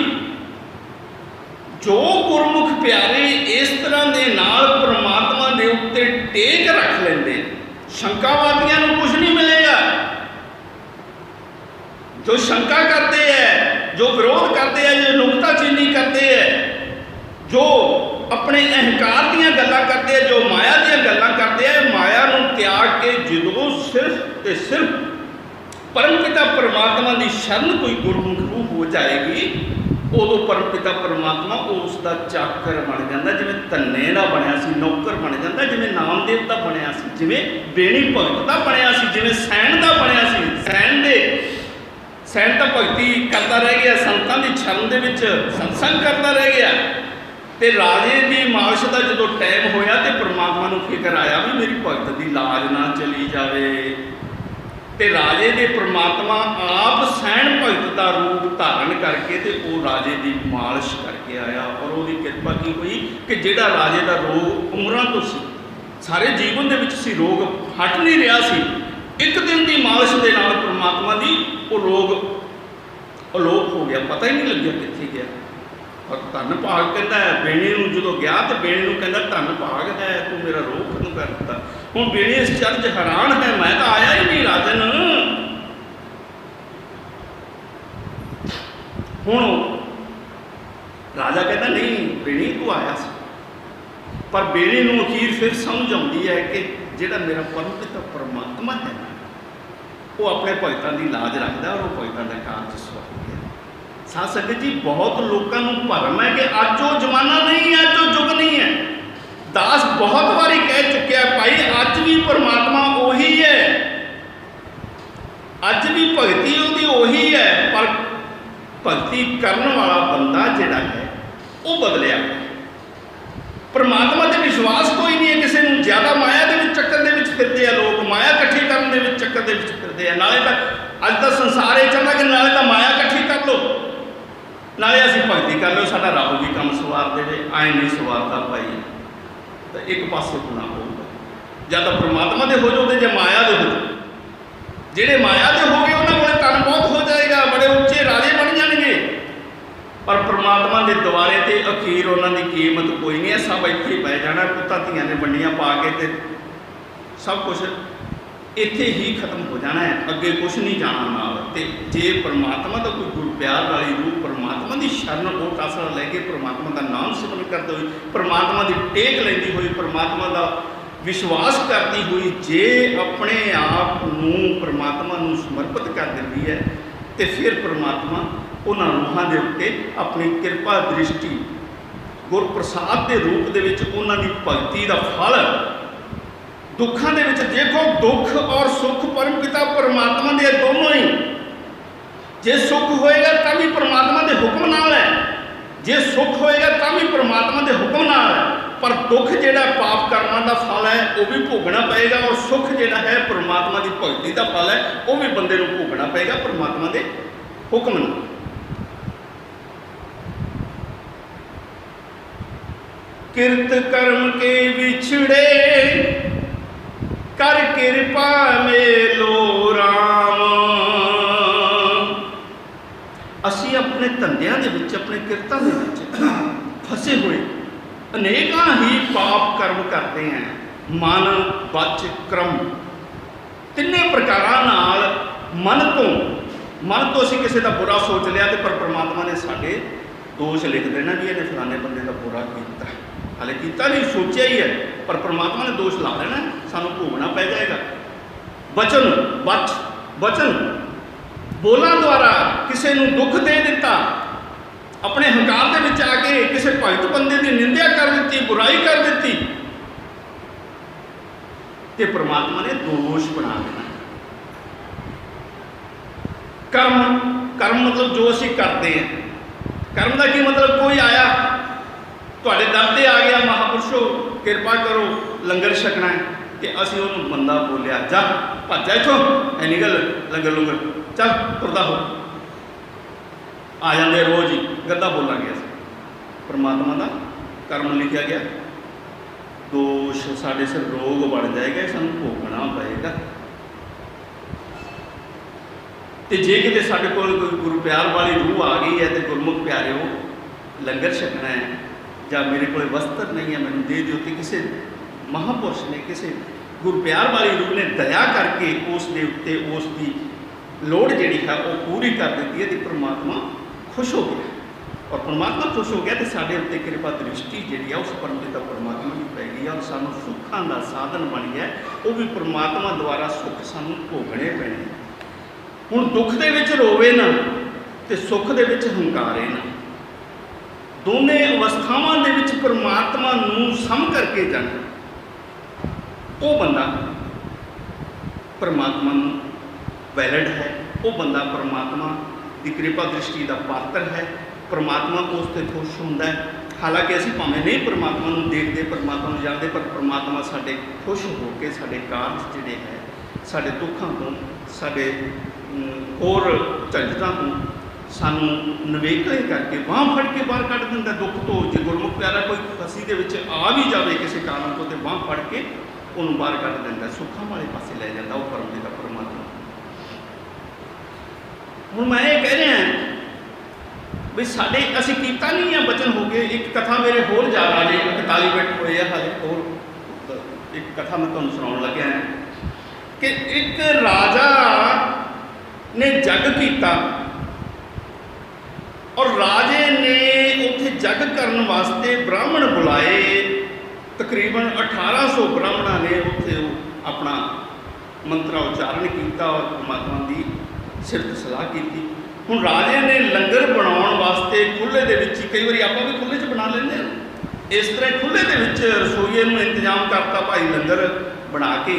जो गुरमुख प्यारे इस तरह के नाल परमात्मा के उत्ते टेक रख लेंदे, शंकावादियों को कुछ नहीं मिलेगा। जो शंका करते हैं, जो विरोध करते हैं, जो नुक्ताचीनी करते हैं, जो अपने अहंकार दीयां गल्लां करते हैं, जो माया दीयां गल्लां करते हैं, माया नूं त्याग के जो सिर्फ ते सिर्फ परमपिता परमात्मा की शरण कोई गुरमुख रूह हो जाएगी, उदों परमपिता परमात्मा उसका चाकर बन जाता, जिवें धन्ने का बनया सी, नौकर बन जाता, जिवें नामदेव का बनया सी, जिवें बेणी भगत का बनया सी, जिवें सैन का बनया सी। सैन तो भगती करता रह गया, संतां की शरण दे विच सत्संग करता रह गया, तो राजे की मालिश का जो टाइम होया तो परमात्मा को फिक्र आया भी मेरी भगत की लाज ना चली जाए, तो राजे के परमात्मा आप सैन भगत का रूप धारण करके तो वो राजे की मालिश करके आया। और वो कृपा की हुई कि जिहड़ा राजे का रोग उम्रां तो सी, सारे जीवन के सी, रोग हट नहीं रहा सी, एक दिन की मालिश के नाल परमात्मा की वो रोग अलोप हो गया, पता ही नहीं लग्या कित्थे गया। और धन भाग कहता है बेणी नूं जो गया तो बेणी नूं कहता धन भाग है, तू मेरा रोग खत्म कर दिता। हुण बेणी इस चर्च हैरान है, मैं तो आया ही नहीं राजन। हुण राजा कहता नहीं बेणी तू आया सी, पर बेणी नूं अखीर फिर समझ आउंदी है कि जिहड़ा मेरा परमपिता परमात्मा है वो अपने भगतां की लाज रखता और वो भगतां का कारज सवार गया। साध संगत जी, बहुत लोगों को भरम है कि अज वो जमाना नहीं है, अज वो युग नहीं है। दास बहुत बारी कह चुकिया भाई, अज भी परमात्मा उही है, अज भी भगती उसकी उही है, पर भगती करने वाला बंदा जिहड़ा है वो बदलिया। परमात्मा से विश्वास कोई नहीं है, किसी को ज्यादा माया के चक्कर के फिरते हैं लोग, माया इकट्ठी करने के चक्कर के फिरते हैं। नाले तो अज तो संसार ये चाहता कि नाले तो माया इकट्ठी कर लो, नाले असीं भगती कर लो, साडा रब भी काम सवार दे। आए नहीं सवारता भाई, तो एक पासे होना होगा, या तो परमात्मा के हो जाओ, जो माया के हो जाओ। जेडे माया के हो गए उन्होंने को धन बहुत हो जाएगा, बड़े उच्चे राजे बन जाएंगे, पर परमात्मा के द्वारे तो अखीर उन्होंने कीमत कोई नहीं है। सब इत्थे ही पै जाना, पुत्तां धीआं ने वंडियां पा के ते सब कुछ इत्थे ही खत्म हो जाना है, अगे कुछ नहीं जाना नाल। ते जे परमात्मा का कोई गुर प्यार वाली रूह, परमात्मा की शरण ओट आसरा लैके परमात्मा का नाम सिमरन करते हुए, परमात्मा की टेक लेंदी हुई, परमात्मा का विश्वास करती हुई जे अपने आप नूं परमात्मा नूं समर्पित कर दिंदी है, तो फिर परमात्मा उन्हां रूहां दे उत्ते अपनी कृपा दृष्टि गुर प्रसाद के रूप दे विच उन्हां दी भगती का फल दुखों के विच। देखो दुख और सुख परमपिता परमात्मा के दोनों ही, जे सुख होएगा तब भी परमात्मा के हुक्म नाल है, जे सुख होएगा तब भी परमात्मा के हुक्म नाल है, पर दुख जिहड़ा पाप कर्मां का फल है वो भी भोगना पएगा, और सुख जिहड़ा है परमात्मा की भगती का फल है वो भी बंदे नूं भोगना पएगा परमात्मा के हुक्म नाल। किरत कर्म के विछड़े कर कृपा मेलो राम। असी अपने धंधियां दे विच, अपने किरतां दे विच फसे हुए अनेकां ही पाप कर्म करते हैं। मन वच क्रम तिन्ने प्रकारां नाल मन तो असी किसी का बुरा सोच लिया, तो पर परमात्मा ने साडे दोष लिख देना भी इन्हें फलाने बंदे का बुरा किया, हाले किया नहीं, सोचा ही है, पर परमात्मा ने दोष ला देना, सानू भोगना पै जाएगा। वचन ਬੋਲਾਂ ਦੁਆਰਾ ਕਿਸੇ ਨੂੰ ਦੁੱਖ ਦੇ ਦਿੱਤਾ, ਆਪਣੇ ਹੰਕਾਰ ਦੇ ਵਿੱਚ ਆ ਕੇ ਕਿਸੇ ਭਗਤ ਬੰਦੇ ਦੀ ਨਿੰਦਿਆ ਕਰ ਦਿੱਤੀ, ਬੁਰਾਈ ਕਰ ਦਿੱਤੀ, ਤੇ ਪ੍ਰਮਾਤਮਾ ਨੇ ਦੋਸ਼ ਬਣਾ ਦੇਣਾ। ਕਰਮ ਮਤਲਬ ਜੋ ਅਸੀਂ ਕਰਦੇ ਹਾਂ। ਕਰਮ ਦਾ ਕੀ ਮਤਲਬ? ਕੋਈ ਆਇਆ ਤੁਹਾਡੇ ਦਰ ਤੇ ਆ ਗਿਆ, ਮਹਾਂਪੁਰਸ਼ੋ ਕਿਰਪਾ ਕਰੋ ਲੰਗਰ ਛਕਣਾ ਹੈ, ਤੇ ਅਸੀਂ ਉਹਨੂੰ ਬੰਦਾ ਬੋਲਿਆ, ਜਾ ਭੱਜ ਜਾ ਇੱਥੋਂ, ਐਨੀ ਗੱਲ ਲੰਗਰ ਚੱਲ ਤੁਰਦਾ ਹੋ। ਆ ਜਾਂਦੇ ਰੋਜ਼ ਹੀ ਗੱਦਾ ਬੋਲਾਂਗੇ ਅਸੀਂ। ਪਰਮਾਤਮਾ ਦਾ ਕਰਮ ਲਿਖਿਆ ਗਿਆ, ਦੋਸ਼ ਸਾਡੇ ਸਿਰ ਰੋਗ ਬਣ ਜਾਏਗਾ, ਸਾਨੂੰ ਭੋਗਣਾ ਪਏਗਾ। ਤੇ ਜੇ ਕਿਤੇ ਸਾਡੇ ਕੋਲ ਕੋਈ ਗੁਰੂ ਪਿਆਰ ਵਾਲੀ ਰੂਹ ਆ ਗਈ ਹੈ ਤੇ ਗੁਰਮੁਖ ਪਿਆਰਿਓ ਲੰਗਰ ਛਕਣਾ ਹੈ, ਜਾਂ ਮੇਰੇ ਕੋਲ ਵਸਤਰ ਨਹੀਂ ਹੈ ਮੈਨੂੰ ਦੇ ਦਿਓ, ਤੇ ਕਿਸੇ ਮਹਾਂਪੁਰਸ਼ ਨੇ, ਕਿਸੇ ਗੁਰੂ ਪਿਆਰ ਵਾਲੀ ਰੂਹ ਨੇ ਦਇਆ ਕਰਕੇ ਉਸ ਦੇ ਉੱਤੇ ਉਸ ਦੀ ਲੋੜ ਜਿਹੜੀ ਹੈ ਉਹ ਪੂਰੀ ਕਰ ਦਿੱਤੀ ਹੈ, ਤੇ ਪਰਮਾਤਮਾ ਖੁਸ਼ ਹੋ ਗਿਆ। ਔਰ ਪਰਮਾਤਮਾ ਖੁਸ਼ ਹੋ ਗਿਆ ਤੇ ਸਾਡੇ ਉੱਤੇ ਕਿਰਪਾ ਦ੍ਰਿਸ਼ਟੀ ਜਿਹੜੀ ਆ ਉਸ ਪਰਮਪਿਤਾ ਪਰਮਾਤਮਾ ਦੀ ਪੈ ਗਈ ਆ, ਔਰ ਸਾਨੂੰ ਸੁੱਖਾਂ ਦਾ ਸਾਧਨ ਬਣੀ ਹੈ। ਉਹ ਵੀ ਪਰਮਾਤਮਾ ਦੁਆਰਾ ਸੁੱਖ ਸਾਨੂੰ ਭੋਗਣੇ ਪੈਣੇ। ਹੁਣ ਦੁੱਖ ਦੇ ਵਿੱਚ ਰੋਵੇ ਨਾ ਤੇ ਸੁੱਖ ਦੇ ਵਿੱਚ ਹੰਕਾਰੇ ਨਾ, ਦੋਨੇ ਅਵਸਥਾਵਾਂ ਦੇ ਵਿੱਚ ਪਰਮਾਤਮਾ ਨੂੰ ਸਮ ਕਰਕੇ ਜਾਣਾ। ਉਹ ਬੰਦਾ ਪਰਮਾਤਮਾ ਨੂੰ ਵੈਲਿਡ ਹੈ, ਉਹ ਬੰਦਾ ਪਰਮਾਤਮਾ ਦੀ ਕਿਰਪਾ ਦ੍ਰਿਸ਼ਟੀ ਦਾ ਪਾਤਰ ਹੈ, ਪਰਮਾਤਮਾ ਉਸ 'ਤੇ ਖੁਸ਼ ਹੁੰਦਾ ਹੈ। ਹਾਲਾਂਕਿ ਅਸੀਂ ਭਾਵੇਂ ਨਹੀਂ ਪਰਮਾਤਮਾ ਨੂੰ ਦੇਖਦੇ, ਪਰਮਾਤਮਾ ਨੂੰ ਜਾਣਦੇ, ਪਰ ਪਰਮਾਤਮਾ ਸਾਡੇ ਖੁਸ਼ ਹੋ ਕੇ ਸਾਡੇ ਕਾਰਜ ਜਿਹੜੇ ਹੈ, ਸਾਡੇ ਦੁੱਖਾਂ ਤੋਂ, ਸਾਡੇ ਹੋਰ ਝੰਜਟਾਂ ਤੋਂ ਸਾਨੂੰ ਨਿਵੇਕਲੇ ਕਰਕੇ ਬਾਂਹ ਫੜ ਕੇ ਬਾਹਰ ਕੱਢ ਦਿੰਦਾ ਦੁੱਖ ਤੋਂ। ਜੇ ਗੁਰਮੁਖ ਪਿਆਰਾ ਕੋਈ ਫਸੀ ਦੇ ਵਿੱਚ ਆ ਵੀ ਜਾਵੇ ਕਿਸੇ ਕਾਰਨ ਤੋਂ, ਤੇ ਬਾਂਹ ਫੜ ਕੇ ਉਹਨੂੰ ਬਾਹਰ ਕੱਢ ਦਿੰਦਾ, ਸੁੱਖਾਂ ਵਾਲੇ ਪਾਸੇ ਲੈ ਜਾਂਦਾ ਉਹ ਪਰਮਪਿਤਾ ਪਰਮਾਤਮਾ। ਹੁਣ ਮੈਂ ਇਹ ਕਹਿ ਰਿਹਾ ਵੀ ਸਾਡੇ ਅਸੀਂ ਕੀਤਾ ਨਹੀਂ ਆ ਬਚਨ ਹੋ ਗਏ। ਇੱਕ ਕਥਾ ਮੇਰੇ ਹੋਰ ਯਾਦ ਆ ਗਈ, 41 ਮਿੰਟ ਹੋਏ ਆ ਹਾਲੇ, ਹੋਰ ਇੱਕ ਕਥਾ ਮੈਂ ਤੁਹਾਨੂੰ ਸੁਣਾਉਣ ਲੱਗਿਆ ਹੈ ਕਿ ਇੱਕ ਰਾਜਾ ਨੇ ਜੱਗ ਕੀਤਾ, ਔਰ ਰਾਜੇ ਨੇ ਉੱਥੇ ਜੱਗ ਕਰਨ ਵਾਸਤੇ ਬ੍ਰਾਹਮਣ ਬੁਲਾਏ। ਤਕਰੀਬਨ 1800 ਬ੍ਰਾਹਮਣਾਂ ਨੇ ਉੱਥੇ ਆਪਣਾ ਮੰਤਰਾ ਉਚਾਰਨ ਕੀਤਾ ਔਰ ਪਰਮਾਤਮਾ ਦੀ ਸਿਫਤ ਸਲਾਹ ਕੀਤੀ। ਹੁਣ ਰਾਜੇ ਨੇ ਲੰਗਰ ਬਣਾਉਣ ਵਾਸਤੇ ਖੁੱਲ੍ਹੇ ਦੇ ਵਿੱਚ, ਕਈ ਵਾਰੀ ਆਪਾਂ ਵੀ ਖੁੱਲ੍ਹੇ 'ਚ ਬਣਾ ਲੈਂਦੇ ਹਾਂ, ਇਸ ਤਰ੍ਹਾਂ ਖੁੱਲ੍ਹੇ ਦੇ ਵਿੱਚ ਰਸੋਈਏ ਨੂੰ ਇੰਤਜ਼ਾਮ ਕਰਤਾ, ਭਾਈ ਲੰਗਰ ਬਣਾ ਕੇ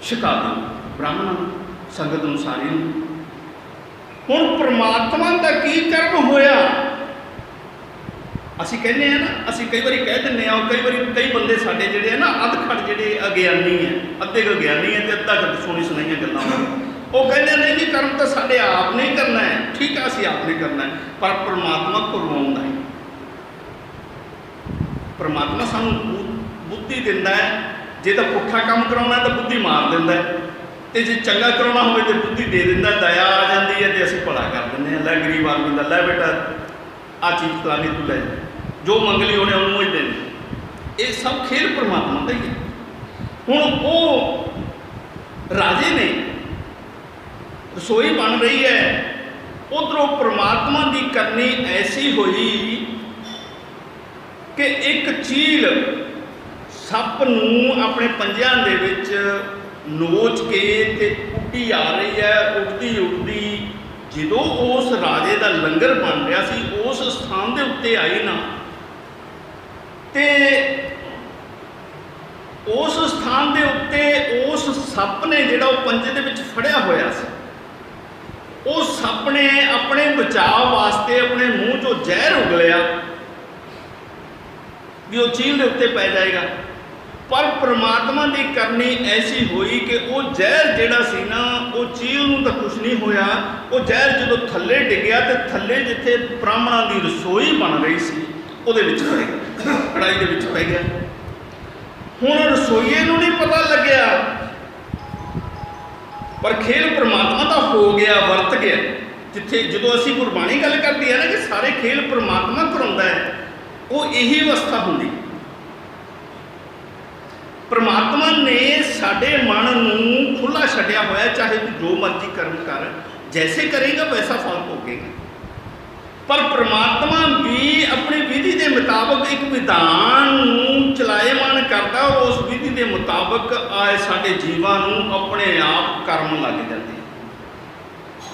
ਛਕਾ ਦਿਓ ਬ੍ਰਾਹਮਣਾਂ ਨੂੰ, ਸੰਗਤ ਨੂੰ, ਸਾਰੀ ਨੂੰ। ਹੁਣ ਪਰਮਾਤਮਾ ਦਾ ਕੀ ਕਰਮ ਹੋਇਆ? ਅਸੀਂ ਕਹਿੰਦੇ ਆ ਨਾ, ਅਸੀਂ ਕਈ ਵਾਰੀ ਕਹਿ ਦਿੰਦੇ ਹਾਂ, ਕਈ ਵਾਰੀ ਕਈ ਬੰਦੇ ਸਾਡੇ ਜਿਹੜੇ ਆ ਨਾ ਅਧਖੜ, ਜਿਹੜੇ ਅਗਿਆਨੀ ਹੈ, ਅੱਧੇ ਕੁ ਗਿਆਨੀ ਹੈ ਤੇ ਅੱਧਾ ਕੁ ਸੁਣੀ ਸੁਣਾਈਆਂ ਗੱਲਾਂ, ਉਹ ਕਹਿੰਦੇ ਨਹੀਂ ਜੀ ਕਰਮ ਤਾਂ ਸਾਡੇ ਆਪ ਨਹੀਂ ਕਰਨਾ ਹੈ। ਠੀਕ ਹੈ, ਅਸੀਂ ਆਪ ਨਹੀਂ ਕਰਨਾ ਹੈ, ਪਰ ਪਰਮਾਤਮਾ ਕਰਵਾਉਂਦਾ ਹੈ। ਪਰਮਾਤਮਾ ਸਾਨੂੰ ਬੁੱਧੀ ਦਿੰਦਾ ਹੈ। ਜੇ ਤਾਂ ਪੁੱਠਾ ਕੰਮ ਕਰਾਉਣਾ ਤਾਂ ਬੁੱਧੀ ਮਾਰ ਦਿੰਦਾ ਹੈ, ਤੇ ਜੇ ਚੰਗਾ ਕਰਾਉਣਾ ਹੋਵੇ ਤੇ ਬੁੱਧੀ ਦੇ ਦਿੰਦਾ, ਦਇਆ ਆ ਜਾਂਦੀ ਹੈ ਤੇ ਅਸੀਂ ਭਲਾ ਕਰ ਦਿੰਦੇ ਹਾਂ। ਲੈ ਗਰੀਬ ਆਦਮੀ ਦਾ, ਲੈ ਬੇਟਾ ਆ ਚੀਜ਼ ਫਲਾਣੀ ਤੂੰ ਲੈ, ਜੋ ਮੰਗ ਲਈ ਉਹਨੇ ਉਹਨੂੰ ਹੀ ਦੇਣੀ। ਇਹ ਸਭ ਖੇਲ ਪਰਮਾਤਮਾ ਦਾ ਹੀ ਹੈ। ਹੁਣ ਉਹ ਰਾਜੇ ਨੇ, ਰਸੋਈ ਬਣ ਰਹੀ ਹੈ, ਉਧਰੋਂ ਪਰਮਾਤਮਾ ਦੀ ਕਰਨੀ ਐਸੀ ਹੋਈ ਕਿ ਇੱਕ ਚੀਲ ਸੱਪ ਨੂੰ ਆਪਣੇ ਪੰਜਿਆਂ ਦੇ ਵਿੱਚ ਨੋਚ ਕੇ ਤੇ ਉੱਡੀ ਆ ਰਹੀ ਹੈ। ਉੱਡਦੀ ਉੱਡਦੀ ਜਦੋਂ ਉਸ ਰਾਜੇ ਦਾ ਲੰਗਰ ਬਣ ਰਿਹਾ ਸੀ, ਉਸ ਸਥਾਨ ਦੇ ਉੱਤੇ ਆਈ ਨਾ, ਤੇ ਉਸ ਸਥਾਨ ਦੇ ਉੱਤੇ ਉਸ ਸੱਪ ਨੇ ਜਿਹੜਾ ਉਹ ਪੰਜੇ ਦੇ ਵਿੱਚ ਫੜਿਆ ਹੋਇਆ ਸੀ, ਉਹ ਸੱਪ ਨੇ ਆਪਣੇ ਬਚਾਅ ਵਾਸਤੇ ਆਪਣੇ ਮੂੰਹ 'ਚੋਂ ਜ਼ਹਿਰ ਉਗਲਿਆ ਵੀ ਉਹ ਚੀਲ ਦੇ ਉੱਤੇ ਪੈ ਜਾਏਗਾ। ਪਰ ਪ੍ਰਮਾਤਮਾ ਦੀ ਕਰਨੀ ਐਸੀ ਹੋਈ ਕਿ ਉਹ ਜ਼ਹਿਰ ਜਿਹੜਾ ਸੀ ਨਾ, ਉਹ ਚੀਲ ਨੂੰ ਤਾਂ ਕੁਛ ਨਹੀਂ ਹੋਇਆ। ਉਹ ਜ਼ਹਿਰ ਜਦੋਂ ਥੱਲੇ ਡਿੱਗਿਆ ਤੇ ਥੱਲੇ ਜਿੱਥੇ ਬ੍ਰਾਹਮਣਾਂ ਦੀ ਰਸੋਈ ਬਣ ਰਹੀ ਸੀ ਉਹਦੇ ਵਿੱਚ ਪੈ ਗਿਆ, ਕੜਾਈ ਦੇ ਵਿੱਚ ਪੈ ਗਿਆ। ਹੁਣ ਰਸੋਈਏ ਨੂੰ ਨਹੀਂ ਪਤਾ ਲੱਗਿਆ, ਪਰ ਖੇਲ ਪਰਮਾਤਮਾ ਦਾ ਹੋ ਗਿਆ, ਵਰਤ ਗਿਆ। ਜਿੱਥੇ ਜਦੋਂ ਅਸੀਂ ਗੁਰਬਾਣੀ ਗੱਲ ਕਰਦੀ ਹੈ ਨਾ ਕਿ ਸਾਰੇ ਖੇਲ ਪਰਮਾਤਮਾ ਕਰਾਉਂਦਾ ਹੈ, ਉਹ ਇਹੀ ਅਵਸਥਾ ਹੁੰਦੀ। ਪਰਮਾਤਮਾ ਨੇ ਸਾਡੇ ਮਨ ਨੂੰ ਖੁੱਲ੍ਹਾ ਛੱਡਿਆ ਹੋਇਆ, ਚਾਹੇ ਤੂੰ ਜੋ ਮਰਜ਼ੀ ਕਰਮ ਕਰ, ਜੈਸੇ ਕਰੇਗਾ ਵੈਸਾ ਫਲ ਭੋਗੇਗਾ। ਪਰ ਪਰਮਾਤਮਾ ਵੀ ਆਪਣੀ ਵਿਧੀ ਦੇ ਮੁਤਾਬਕ ਇੱਕ ਵਿਧਾਨ ਨੂੰ ਚਲਾਏਮਾਨ ਕਰਦਾ, ਔਰ ਉਸ ਵਿਧੀ ਦੇ ਮੁਤਾਬਕ ਆਏ ਸਾਡੇ ਜੀਵਾਂ ਨੂੰ ਆਪਣੇ ਆਪ ਕਰਮ ਲੱਗ ਜਾਂਦੇ।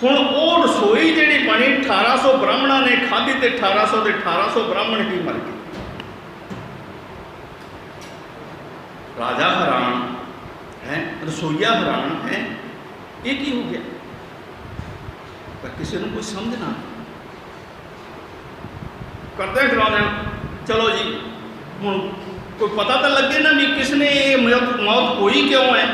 हुण वो रसोई जिहड़ी बनी 1800 ब्राह्मणों ने खाधी ते 1800 के 1800 ब्राह्मण ही मर गए। राजा हैरान है, रसोईया हैरान है, ये की हो गया? पर किसी को कोई समझ ना करते कराने। चलो जी हुण कोई पता तो लगे ना भी किसने ये मौत होई क्यों है।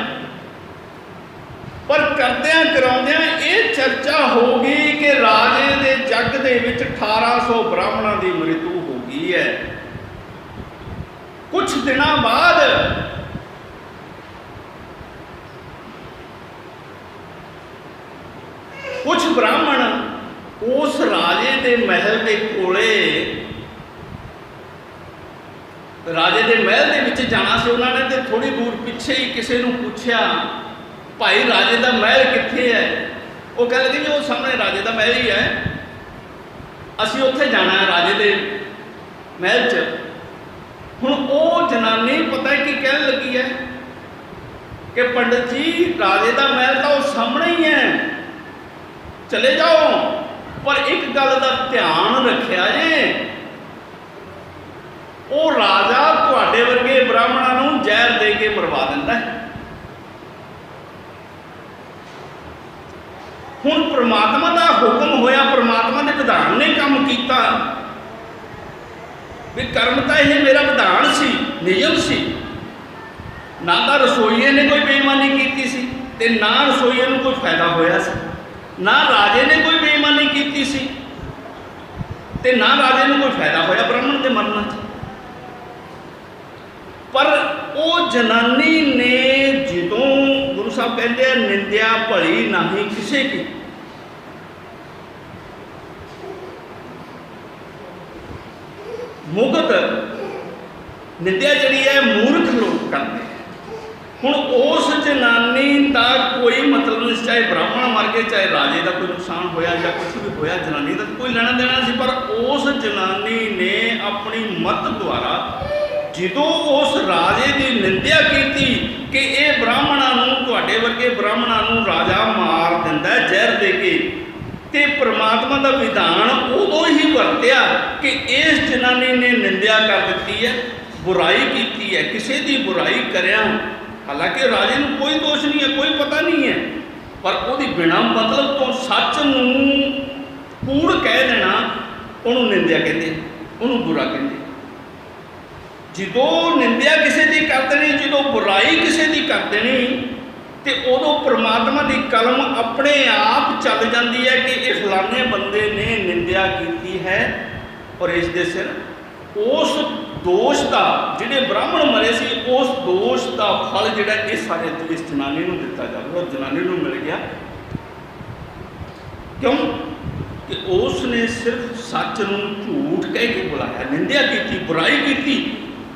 पर करद्या कराउंदियां ये चर्चा हो गई कि राजे दे जग दे विच 1800 ब्राह्मणों की मृत्यु हो गई है। कुछ दिनों बाद कुछ ब्राह्मण उस राजे के महल के कोले, राजे के महल के विच जाना से उन्होंने तो थोड़ी दूर पिछे ही किसी को पूछा, भाई राजे का महल कित्थे है? वो कह लगे जी वो सामने राजे का महल ही है, असी उत्थे जाना है राजे के महल च। हुण वो जनानी पता है कि कहन लगी है कि पंडित जी राजे का महल तो सामने ही है, चले जाओ, पर एक गल का ध्यान रखिया जे, वो राजा तुहाडे वर्गे ब्राह्मणों को जहर दे के मरवा दिंदा है। हुण परमात्मा का हुक्म होया, परमात्मा के विधान ने काम किया भी कर्म तो यह मेरा विधान सी, नियम सी। ना तो रसोईए ने कोई बेईमानी की सी ते ना रसोईए को कोई फायदा होया सी, ना राजे ने कोई बेईमानी की सी ते ना राजे को कोई फायदा होया ब्राह्मण के मरना च। पर वो जनानी ने जदों गुरु साहब कहते हैं निंदिया भली नहीं किसी की, मुगत निंदिया जी है मूर्ख लोग करते हैं। हुण उस जनानी का कोई मतलब नहीं, चाहे ब्राह्मण मर गए चाहे राजे का कोई नुकसान होया या कुछ भी होया, जनानी का कोई लेना देना सी। पर उस जनानी ने अपनी मत द्वारा जो उस राजे की निंदिया की कि ये ब्राह्मणों तुहाडे वर्गे ब्राह्मणों राजा मार दिंदा है जहर दे के, ते परमात्मा का विधान उदों ही वरत्या कि इस जनानी ने निंदिया कर दी है, बुराई की है, किसी की बुराई करया। हालांकि राजे को कोई दोष नहीं है, कोई पता नहीं है, पर वो बिना मतलब तो सच नूं कूड़ कह देना उन्होंने निंदिया कहते, उन्होंने बुरा कहते। जो निंदिया किसी की कर देनी, जो बुराई किसी की कर देनी, तो उदों परमात्मा की कलम अपने आप चल जाती है कि ये फलाने बंदे ने निंदिया की है, और इस दे सिर उस दोष का जिहड़े ब्राह्मण मरे सी उस दोष का फल जिहड़ा इस सारे इस जनानी को दिता जाए, और जनानी को मिल गया। क्यों कि उसने सिर्फ सच नूं झूठ कह के बुलाया, निंदिया की, बुराई की।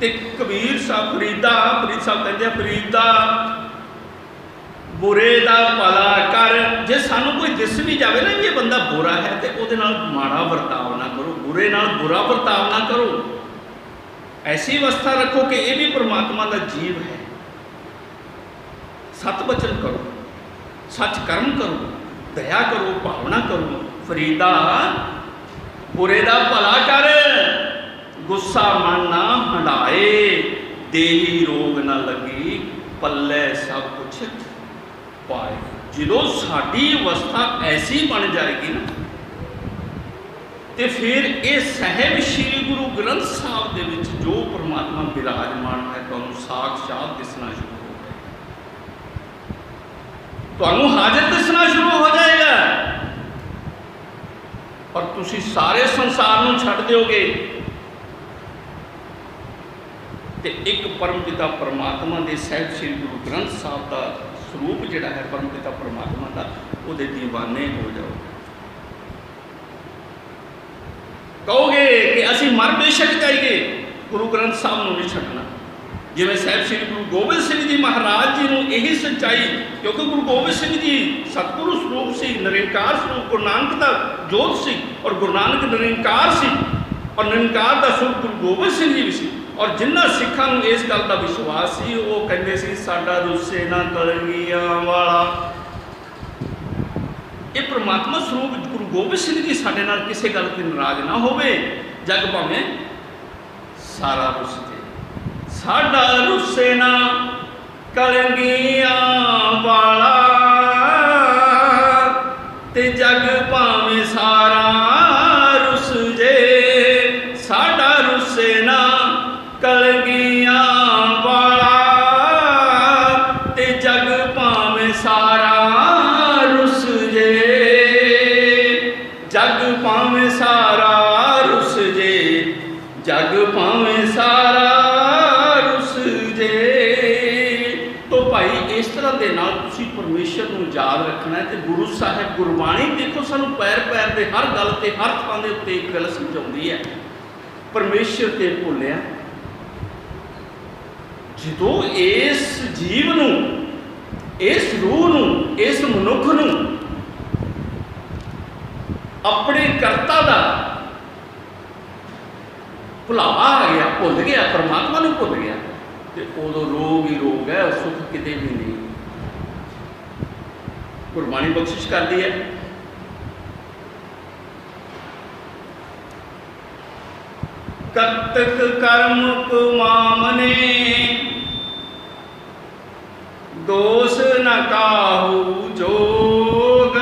ते कबीर साहब फरीद साहब कहते हैं फरीदा बुरे का भला कर, जे सानू कोई दिस भी जाए ना ये बंदा बुरा है तो वो माड़ा बर्ताव ना करो, बुरे नाल बुरा बर्ताव ना करो, ऐसी अवस्था रखो कि ये भी परमात्मा का जीव है। सत बचन करो, सच कर्म करो, दया करो, भावना करो। फरीदा बुरे का भला कर, गुस्सा मन ना हंडाए, देही रोग ना लगी, पल्ले सब कुछ पाए। जो साड़ी अवस्था ऐसी बन जाएगी ना, तो फिर ये सहब श्री गुरु ग्रंथ साहब के विच जो परमात्मा विराजमान है तुहानूं साक्षात दिसना शुरू हो जाएगा, तुहानूं हाजिर दिसना शुरू हो जाएगा, और तुसी सारे संसार नूं छड्ड दोगे। तो एक परमपिता परमात्मा के सहब श्री गुरु ग्रंथ साहब का स्वरूप जिहड़ा है परमपिता परमात्मा का, वो दीवाने हो जाओ। कहोगे कि असी मर बेशक जाइए, गुरु ग्रंथ साहब को नहीं छड्डना। जिवें सहब श्री गुरु गोबिंद सिंह जी महाराज जी को यही सच्चाई, क्योंकि गुरु गोबिंद सिंह जी सतगुरु स्वरूप से निरंकार स्वरूप, गुरु नानक का जोत सी और गुरु नानक निरंकार सी, और निरंकार का स्वरूप गुरु गोबिंद सिंह जी भी सी। और जिन्होंने सिखा इस गल का विश्वास सी, वो कहते सी साडा रुस्से ना कलगियां वाला। ਇਹ ਪ੍ਰਮਾਤਮਾ ਸਰੂਪ ਗੁਰੂ ਗੋਬਿੰਦ ਸਿੰਘ ਜੀ ਸਾਡੇ ਨਾਲ ਕਿਸੇ ਗੱਲ ਤੇ ਨਾਰਾਜ਼ ਨਾ ਹੋਵੇ। ਜਗ ਭਾਵੇਂ ਸਾਰਾ ਰੁੱਸ ਜੇ, ਸਾਡਾ ਰੁੱਸੇ ਨਾ ਕਲੰਗੀਆਂ ਵਾਲਾ, ਤੇ ਜਗ ਭਾਵੇਂ ਸਾਰਾ ਰੁੱਸ ਜੇ, ਸਾਡਾ ਰੁੱਸੇ ਨਾ ਕਲੰਗੀਆਂ ਵਾਲਾ, ਤੇ ਜਗ ਭਾਵੇਂ ਸਾਰਾ ਰੁੱਸ ਜੇ, ਜਗ ਭਾਵੇਂ ਸਾਰਾ ਰੁੱਸ ਜੇ, ਜਗ ਭਾਵੇਂ ਸਾਰਾ ਰੁੱਸ ਜੇ। तो भाई इस तरह के नाल तुसी परमेश्वर को याद रखना है। तो गुरु साहिब गुरबाणी देखो सानू पैर पैर के हर गल से हर थां के उत्ते एक गल समझाउंदी है, परमेश्वर ते भुलिया जो इस जीव नू, इस रूह नू, इस मनुख नू अपने करता दा भुलावा आ गया, भुल गया, परमात्मा नू भुल गया, तो उदों रोग ही रोग है, सुख किते भी नहीं। गुरबाणी बख्शिश करती है, कतक कर्म कुमामने दोष न काहू जोग,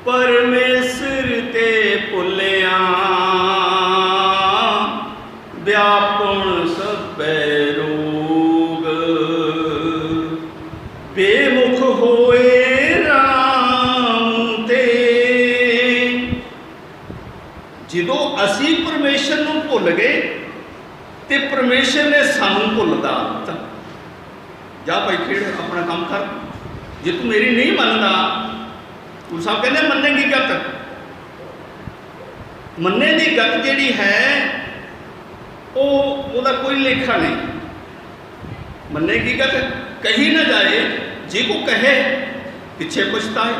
परमेश्वर ते भुलिया व्यापन सबे रोग, बेमुख होए राम ते। जदों असी परमेश्वर नूं भुल गए ते परमेश्वर ने सानूं भुलदा दित्ता। जा भाई खेड़ अपना काम कर, जे तू मेरी नहीं मनदा, गुरु साहब कहते मन्ने की गत, मन्ने की गत जिहड़ी है ओदा कोई लेखा नहीं। मन्ने की गत कही ना जाए, जे को कहे पिछे पछताए,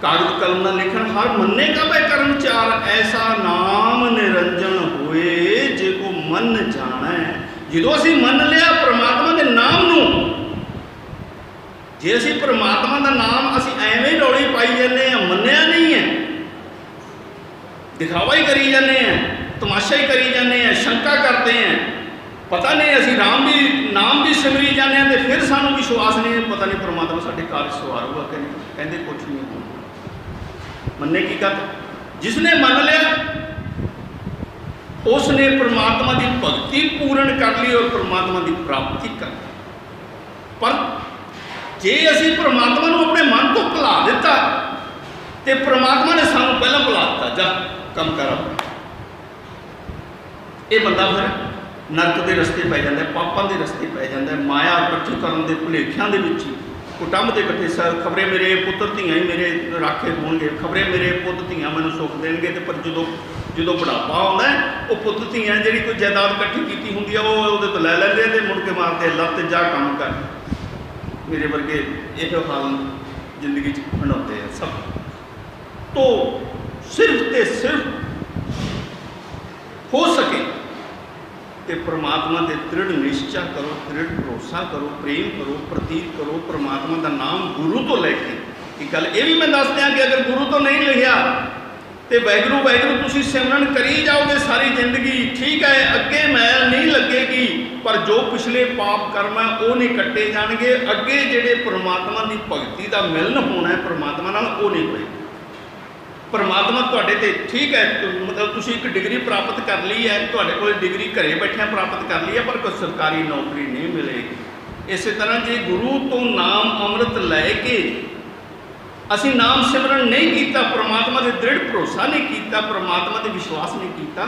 कागज कलम ना लिखन हर मन्ने का वह कर्म चार, ऐसा नाम निरंजन होए जे को मन जाने। जो असी मन लिया परमात्मा के नाम नू, जे असी परमात्मा का नाम असी एवें ही रौली पाई जाने, मन्निया नहीं है, दिखावा ही करी जाने हैं, तमाशा ही करी जाने हैं, शंका करते हैं, पता नहीं असी राम भी नाम भी सिमरी जाने हैं, तो फिर सानू विश्वास नहीं, पता नहीं परमात्मा साढ़े कार्य सवारूगा कि नहीं, कहते कुछ नहीं होना। मन्ने की गत, जिसने मन लिया उसने परमात्मा की भक्ति पूर्ण कर ली और परमात्मा की प्राप्ति कर ली। पर जे असी परमात्मा को अपने मन तो भुला दिता, तो परमात्मा ने सानू पहला भुला दिता, जा कम कर। ये बंदा फिर नरक के रस्ते पै जाता है, पापां के रस्ते पै जाता है, माया इकट्ठी करन दे भुलेखियां दे विच कुटुंब के इकट्ठे खबरे मेरे पुत्र धियां ही मेरे राखे होणगे, खबरे मेरे पुत धियां मैनूं सुख देणगे। तो पर जो बुढ़ापा आउंदा है, वो पुत धियां जिहड़ी कोई जायदाद इकट्ठी कीती हुंदी है वो तो लै लैंदे ते मुड़ के मारते लत जा काम कर। मेरे वर्गे इहो हाल जिंदगी बनाते हैं सब। तो सिर्फ ते सिर्फ हो सके तो परमात्मा के दृढ़ निश्चय करो, दृढ़ भरोसा करो, प्रेम करो, प्रतीत करो परमात्मा का नाम गुरु तो लैके। एक गल ये भी मैं दस दियाँ कि अगर गुरु तो नहीं लिखा तो वैगुरू वैगुरू तुसीं सिमरन करी जाओगे सारी जिंदगी, ठीक है, अगे मैल नहीं लगेगी, पर जो पिछले पाप कर्म है वो नहीं कट्टे जाएंगे, अगे जिहड़े परमात्मा की भगती का मिलन होना है परमात्मा नाल वो नहीं होएगा। परमात्मा तुहाडे ते ठीक है, मतलब तुसीं एक डिग्री प्राप्त कर ली है, तुहाडे कोल डिग्री घरे बैठिया प्राप्त कर ली है, पर कोई सरकारी नौकरी नहीं मिलेगी। इस तरह जे गुरु तो नाम अमृत लैके असी नाम सिमरन नहीं किया, परमात्मा के दृढ़ भरोसा नहीं किया, परमात्मा के विश्वास नहीं किया,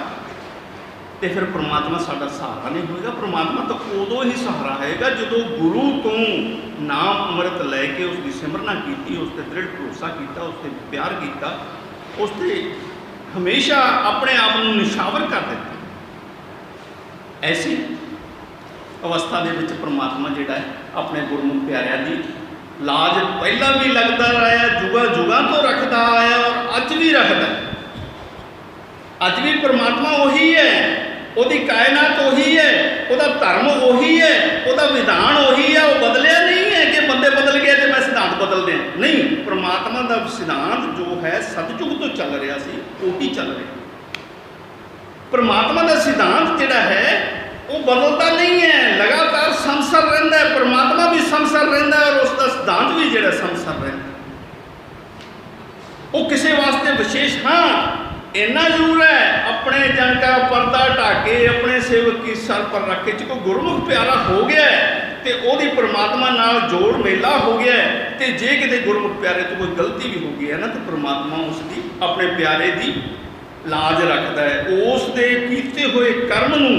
तो फिर परमात्मा साडा सहारा नहीं होएगा। परमात्मा तो उदों ही सहारा होएगा जो गुरु तो नाम अमृत लैके उसकी सिमरना की, उसते दृढ़ भरोसा किया, उसते प्यार किया, उसते हमेशा अपने आप को निशावर कर दिता। ऐसी अवस्था के विच परमात्मा जिहड़ा है अपने गुरमुख प्यारिਆਂ की लाज पहला भी लगता रहा, जुगा जुगा तो रखता आया और अज भी रखता। अज भी परमात्मा उही है, उसकी कायनात उही है, उसका धर्म उही है, उसका विधान उही है, वो बदलिया नहीं है कि बंदे बदल गए तो मैं सिद्धांत सिद्धांत बदलते हैं, नहीं, परमात्मा का सिद्धांत जो है सतयुग तो चल रहा सी वही चल रहा। परमात्मा का सिद्धांत जिहड़ा है वो बदलता नहीं है, लगातार समसर रहिंदा है। परमात्मा भी समसर रहिंदा है और उसका सिद्धांत भी जिहड़ा समसर रहिंदा। वो किसी वास्ते विशेष, हाँ इन्ना जरूर है, अपने जन का पर्दा ढाके अपने सेवक की सर पर रख के जो गुरमुख प्यारा हो गया है तो वही परमात्मा नाल जोड़ मेला हो गया है। तो जे किते गुरमुख प्यारे तो कोई गलती भी हो गई है ना, तो परमात्मा उसकी अपने प्यारे की लाज रखता है। उस दे कीते हुए कर्म नूं,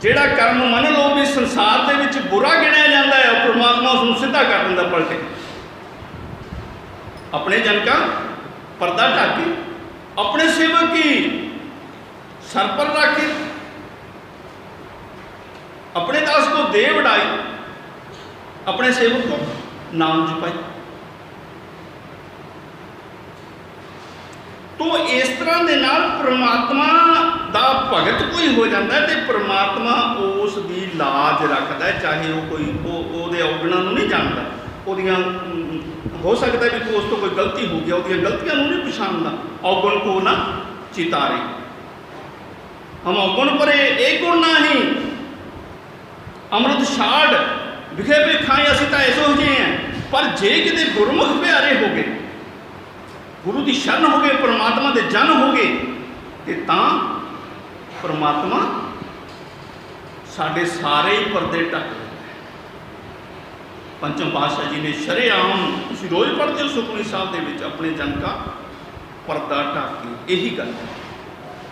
जिहड़ा कर्म मन लो भी संसार दे विच बुरा गिणिया जाता है, परमात्मा उसनूं सीधा कर दिंदा पलटे। अपने जन का पर्दा ढाके अपने सेवक की सर पर रखे, अपने दास को दे बढ़ाई, अपने सेवक को नाम जपाई। तो इस तरह के नाल परमात्मा दा भगत कोई हो जाता है तो परमात्मा उस दी लाज रखता है, चाहे वो कोई उहदे औगणां नूं नहीं जानता, उहदियां हो सकता है कि उस तो कोई गलती हो गया, उहदियां गलतियां नूं नहीं पछाणदा। अवगुण को ना चितारे, हम अवगुण परे एक गुण नाही, अमृत छाड़ विखे भी खाए, असीं तां ऐसो जिहे हैं। पर जे किते गुरमुख प्यारे हो गए, गुरु की शरण हो गए, परमात्मा के जन हो गए, तो तां परमात्मा साढ़े सारे ही परदे ढक देता है। पंचम पातशाह जी ने शरेआम, तुसीं रोज़ पढ़ते हो सुखमनी साहब दे विच, अपने जन का पर्दा ढक के यही गल है।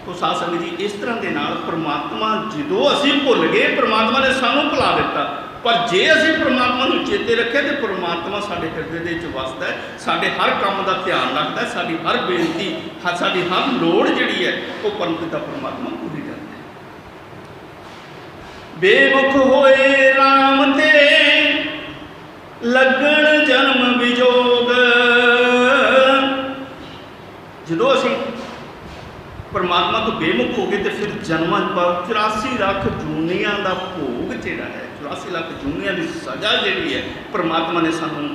तो साध संगत जी, इस तरह के नाल परमात्मा जो असीं भुल गए, परमात्मा ने सानूं भुला दिता। पर जे असीं परमात्मा नूं चेते रखे तो परमात्मा साडे हिरदे दे विच वसदा है, साडे हर काम का ध्यान रखता है, साडी हर बेनती, साडी हर लोड़ जिहड़ी है वो परमपिता परमात्मा पूरी करदा है। बेमुख होए राम ते लगन जन्म विजोग, जो असीं परमात्मा तो बेमुख हो गए तो फिर जन्म पर 84 लाख जूनियां का भोग जिहड़ा है, 84 लाख जूनियां की सज़ा जिहड़ी है, परमात्मा ने सानूं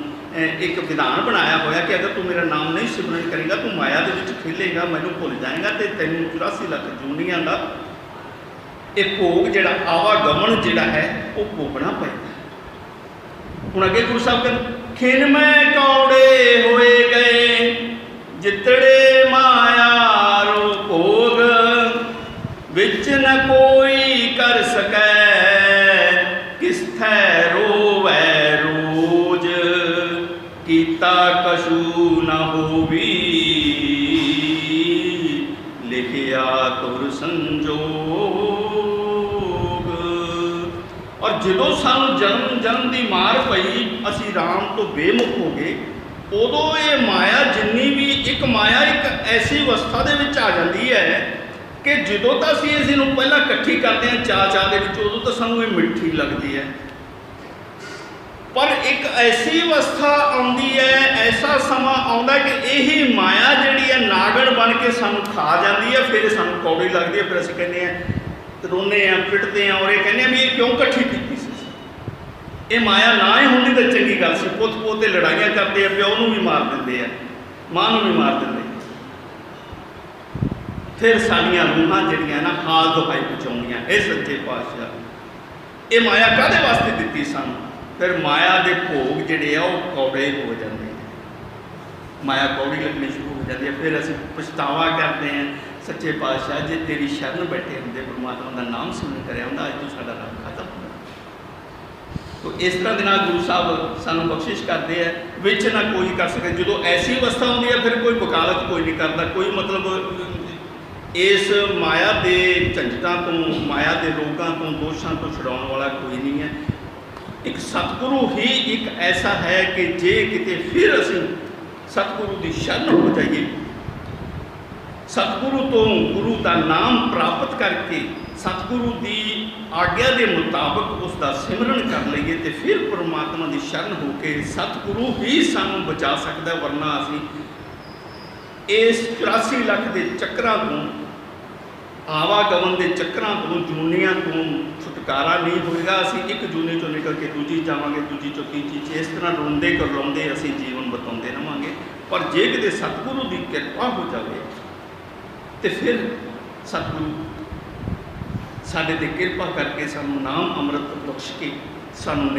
एक विधान बनाया होया कि अगर तू मेरा नाम नहीं सिमरन करेगा, तू माया दे विच खेलेगा, मैनूं भुल जाएगा, तो तैनूं 84 लाख जूनियां का एक भोग जिहड़ा आवागमन जिहड़ा है वो भोगना पेगा। हुण अगे गुरु साहब कहते, खिन में कौड़े होए गए जितड़े माया रो भोग, विच न कोई कर सकै किसथै रोवै रोज, कीता कशू न होवी लिखिया तुर संजोग। और जो सानू जन्म की मार पई, असी राम तो बेमुख हो गए, उदों ये माया जिन्नी भी एक माया एक ऐसी अवस्था दे विच आ जाती है कि जो तो असीं इस नूं पहलां इकट्ठी करते हैं चाह दे विच, उदों तो सानूं ये मिठी लगती है। पर एक ऐसी अवस्था आउंदी है, ऐसा समा आउंदा कि यही माया जिहड़ी है नागण बन के सानूं खा जाती है, फिर सानूं कौड़ी लगती है, फिर असीं कहने हैं, रोने हैं, पिटते हैं और ये कहने भी ये क्यों इकट्ठी की सी। ये माया ना ही होंदी तो चंगी गल सी, पुत पोते लड़ाइयां करते हैं, प्यो नूं भी मार दिंदे हैं, मां नूं भी मार दिंदे, फिर साडियां रूहां जिहड़ियां ना हाल दुहाई पहुँचाउंदियां। ये सच्चे पातशाह ये माया काहदे वास्ते दित्ती सानूं? फिर माया के भोग जिहड़े आ वो कौड़े हो जाते हैं, माया कौड़ी लगनी शुरू हो जाती है। फिर असीं पछतावा करते हैं, सच्चे पातशाह जे तेरी शरण बैठे होंदे, परमात्मा का नाम सिमरन करिया होंदा, अज तो साडा रब खत्म होंदा। तो इस तरह के नाल गुरु साहब सानू बख्शिश करते हैं, विच ना कोई कर सके। जो ऐसी अवस्था होंदी है, फिर कोई वकालत कोई नहीं करता, कोई मतलब इस माया के झंझटां तो, माया के रोगों तो, दोषों तो छुड़ाने वाला कोई नहीं है। एक सतगुरु ही एक ऐसा है कि जे किते फिर असीं सतगुरु की शरण हो जाइए, सतगुरु तो गुरु का नाम प्राप्त करके सतगुरु की आग्ञा के मुताबिक उसका सिमरन कर लीए, तो फिर परमात्मा की शरण होके सतगुरु ही सानू बचा सकता है। वरना असीं इस 84 लाख के चक्रां तो, आवागमन के चक्रां तो, जूनियां तो छुटकारा ਛੁਟਕਾਰਾ ਨਹੀਂ ਹੋਏਗਾ। ਅਸੀਂ ਇੱਕ ਜੂਨੇ ਚੋਂ ਨਿਕਲ ਕੇ ਦੂਜੀ ਜਾਵਾਂਗੇ, ਦੂਜੀ ਚੋਂ ਤੀਜੀ 'ਚ, ਇਸ ਤਰ੍ਹਾਂ ਰੋਂਦੇ ਕਰਲਾਉਂਦੇ ਅਸੀਂ ਜੀਵਨ ਬਿਤਾਉਂਦੇ ਰਹਾਂਗੇ। ਪਰ ਜੇ ਕਿਤੇ ਸਤਿਗੁਰੂ ਦੀ ਕਿਰਪਾ ਹੋ ਜਾਵੇ ਤੇ ਫਿਰ ਸਤਿਗੁਰੂ ਸਾਡੇ 'ਤੇ ਕਿਰਪਾ ਕਰਕੇ ਸਾਨੂੰ ਨਾਮ ਅੰਮ੍ਰਿਤ ਬਖਸ਼ ਕੇ ਸਾਨੂੰ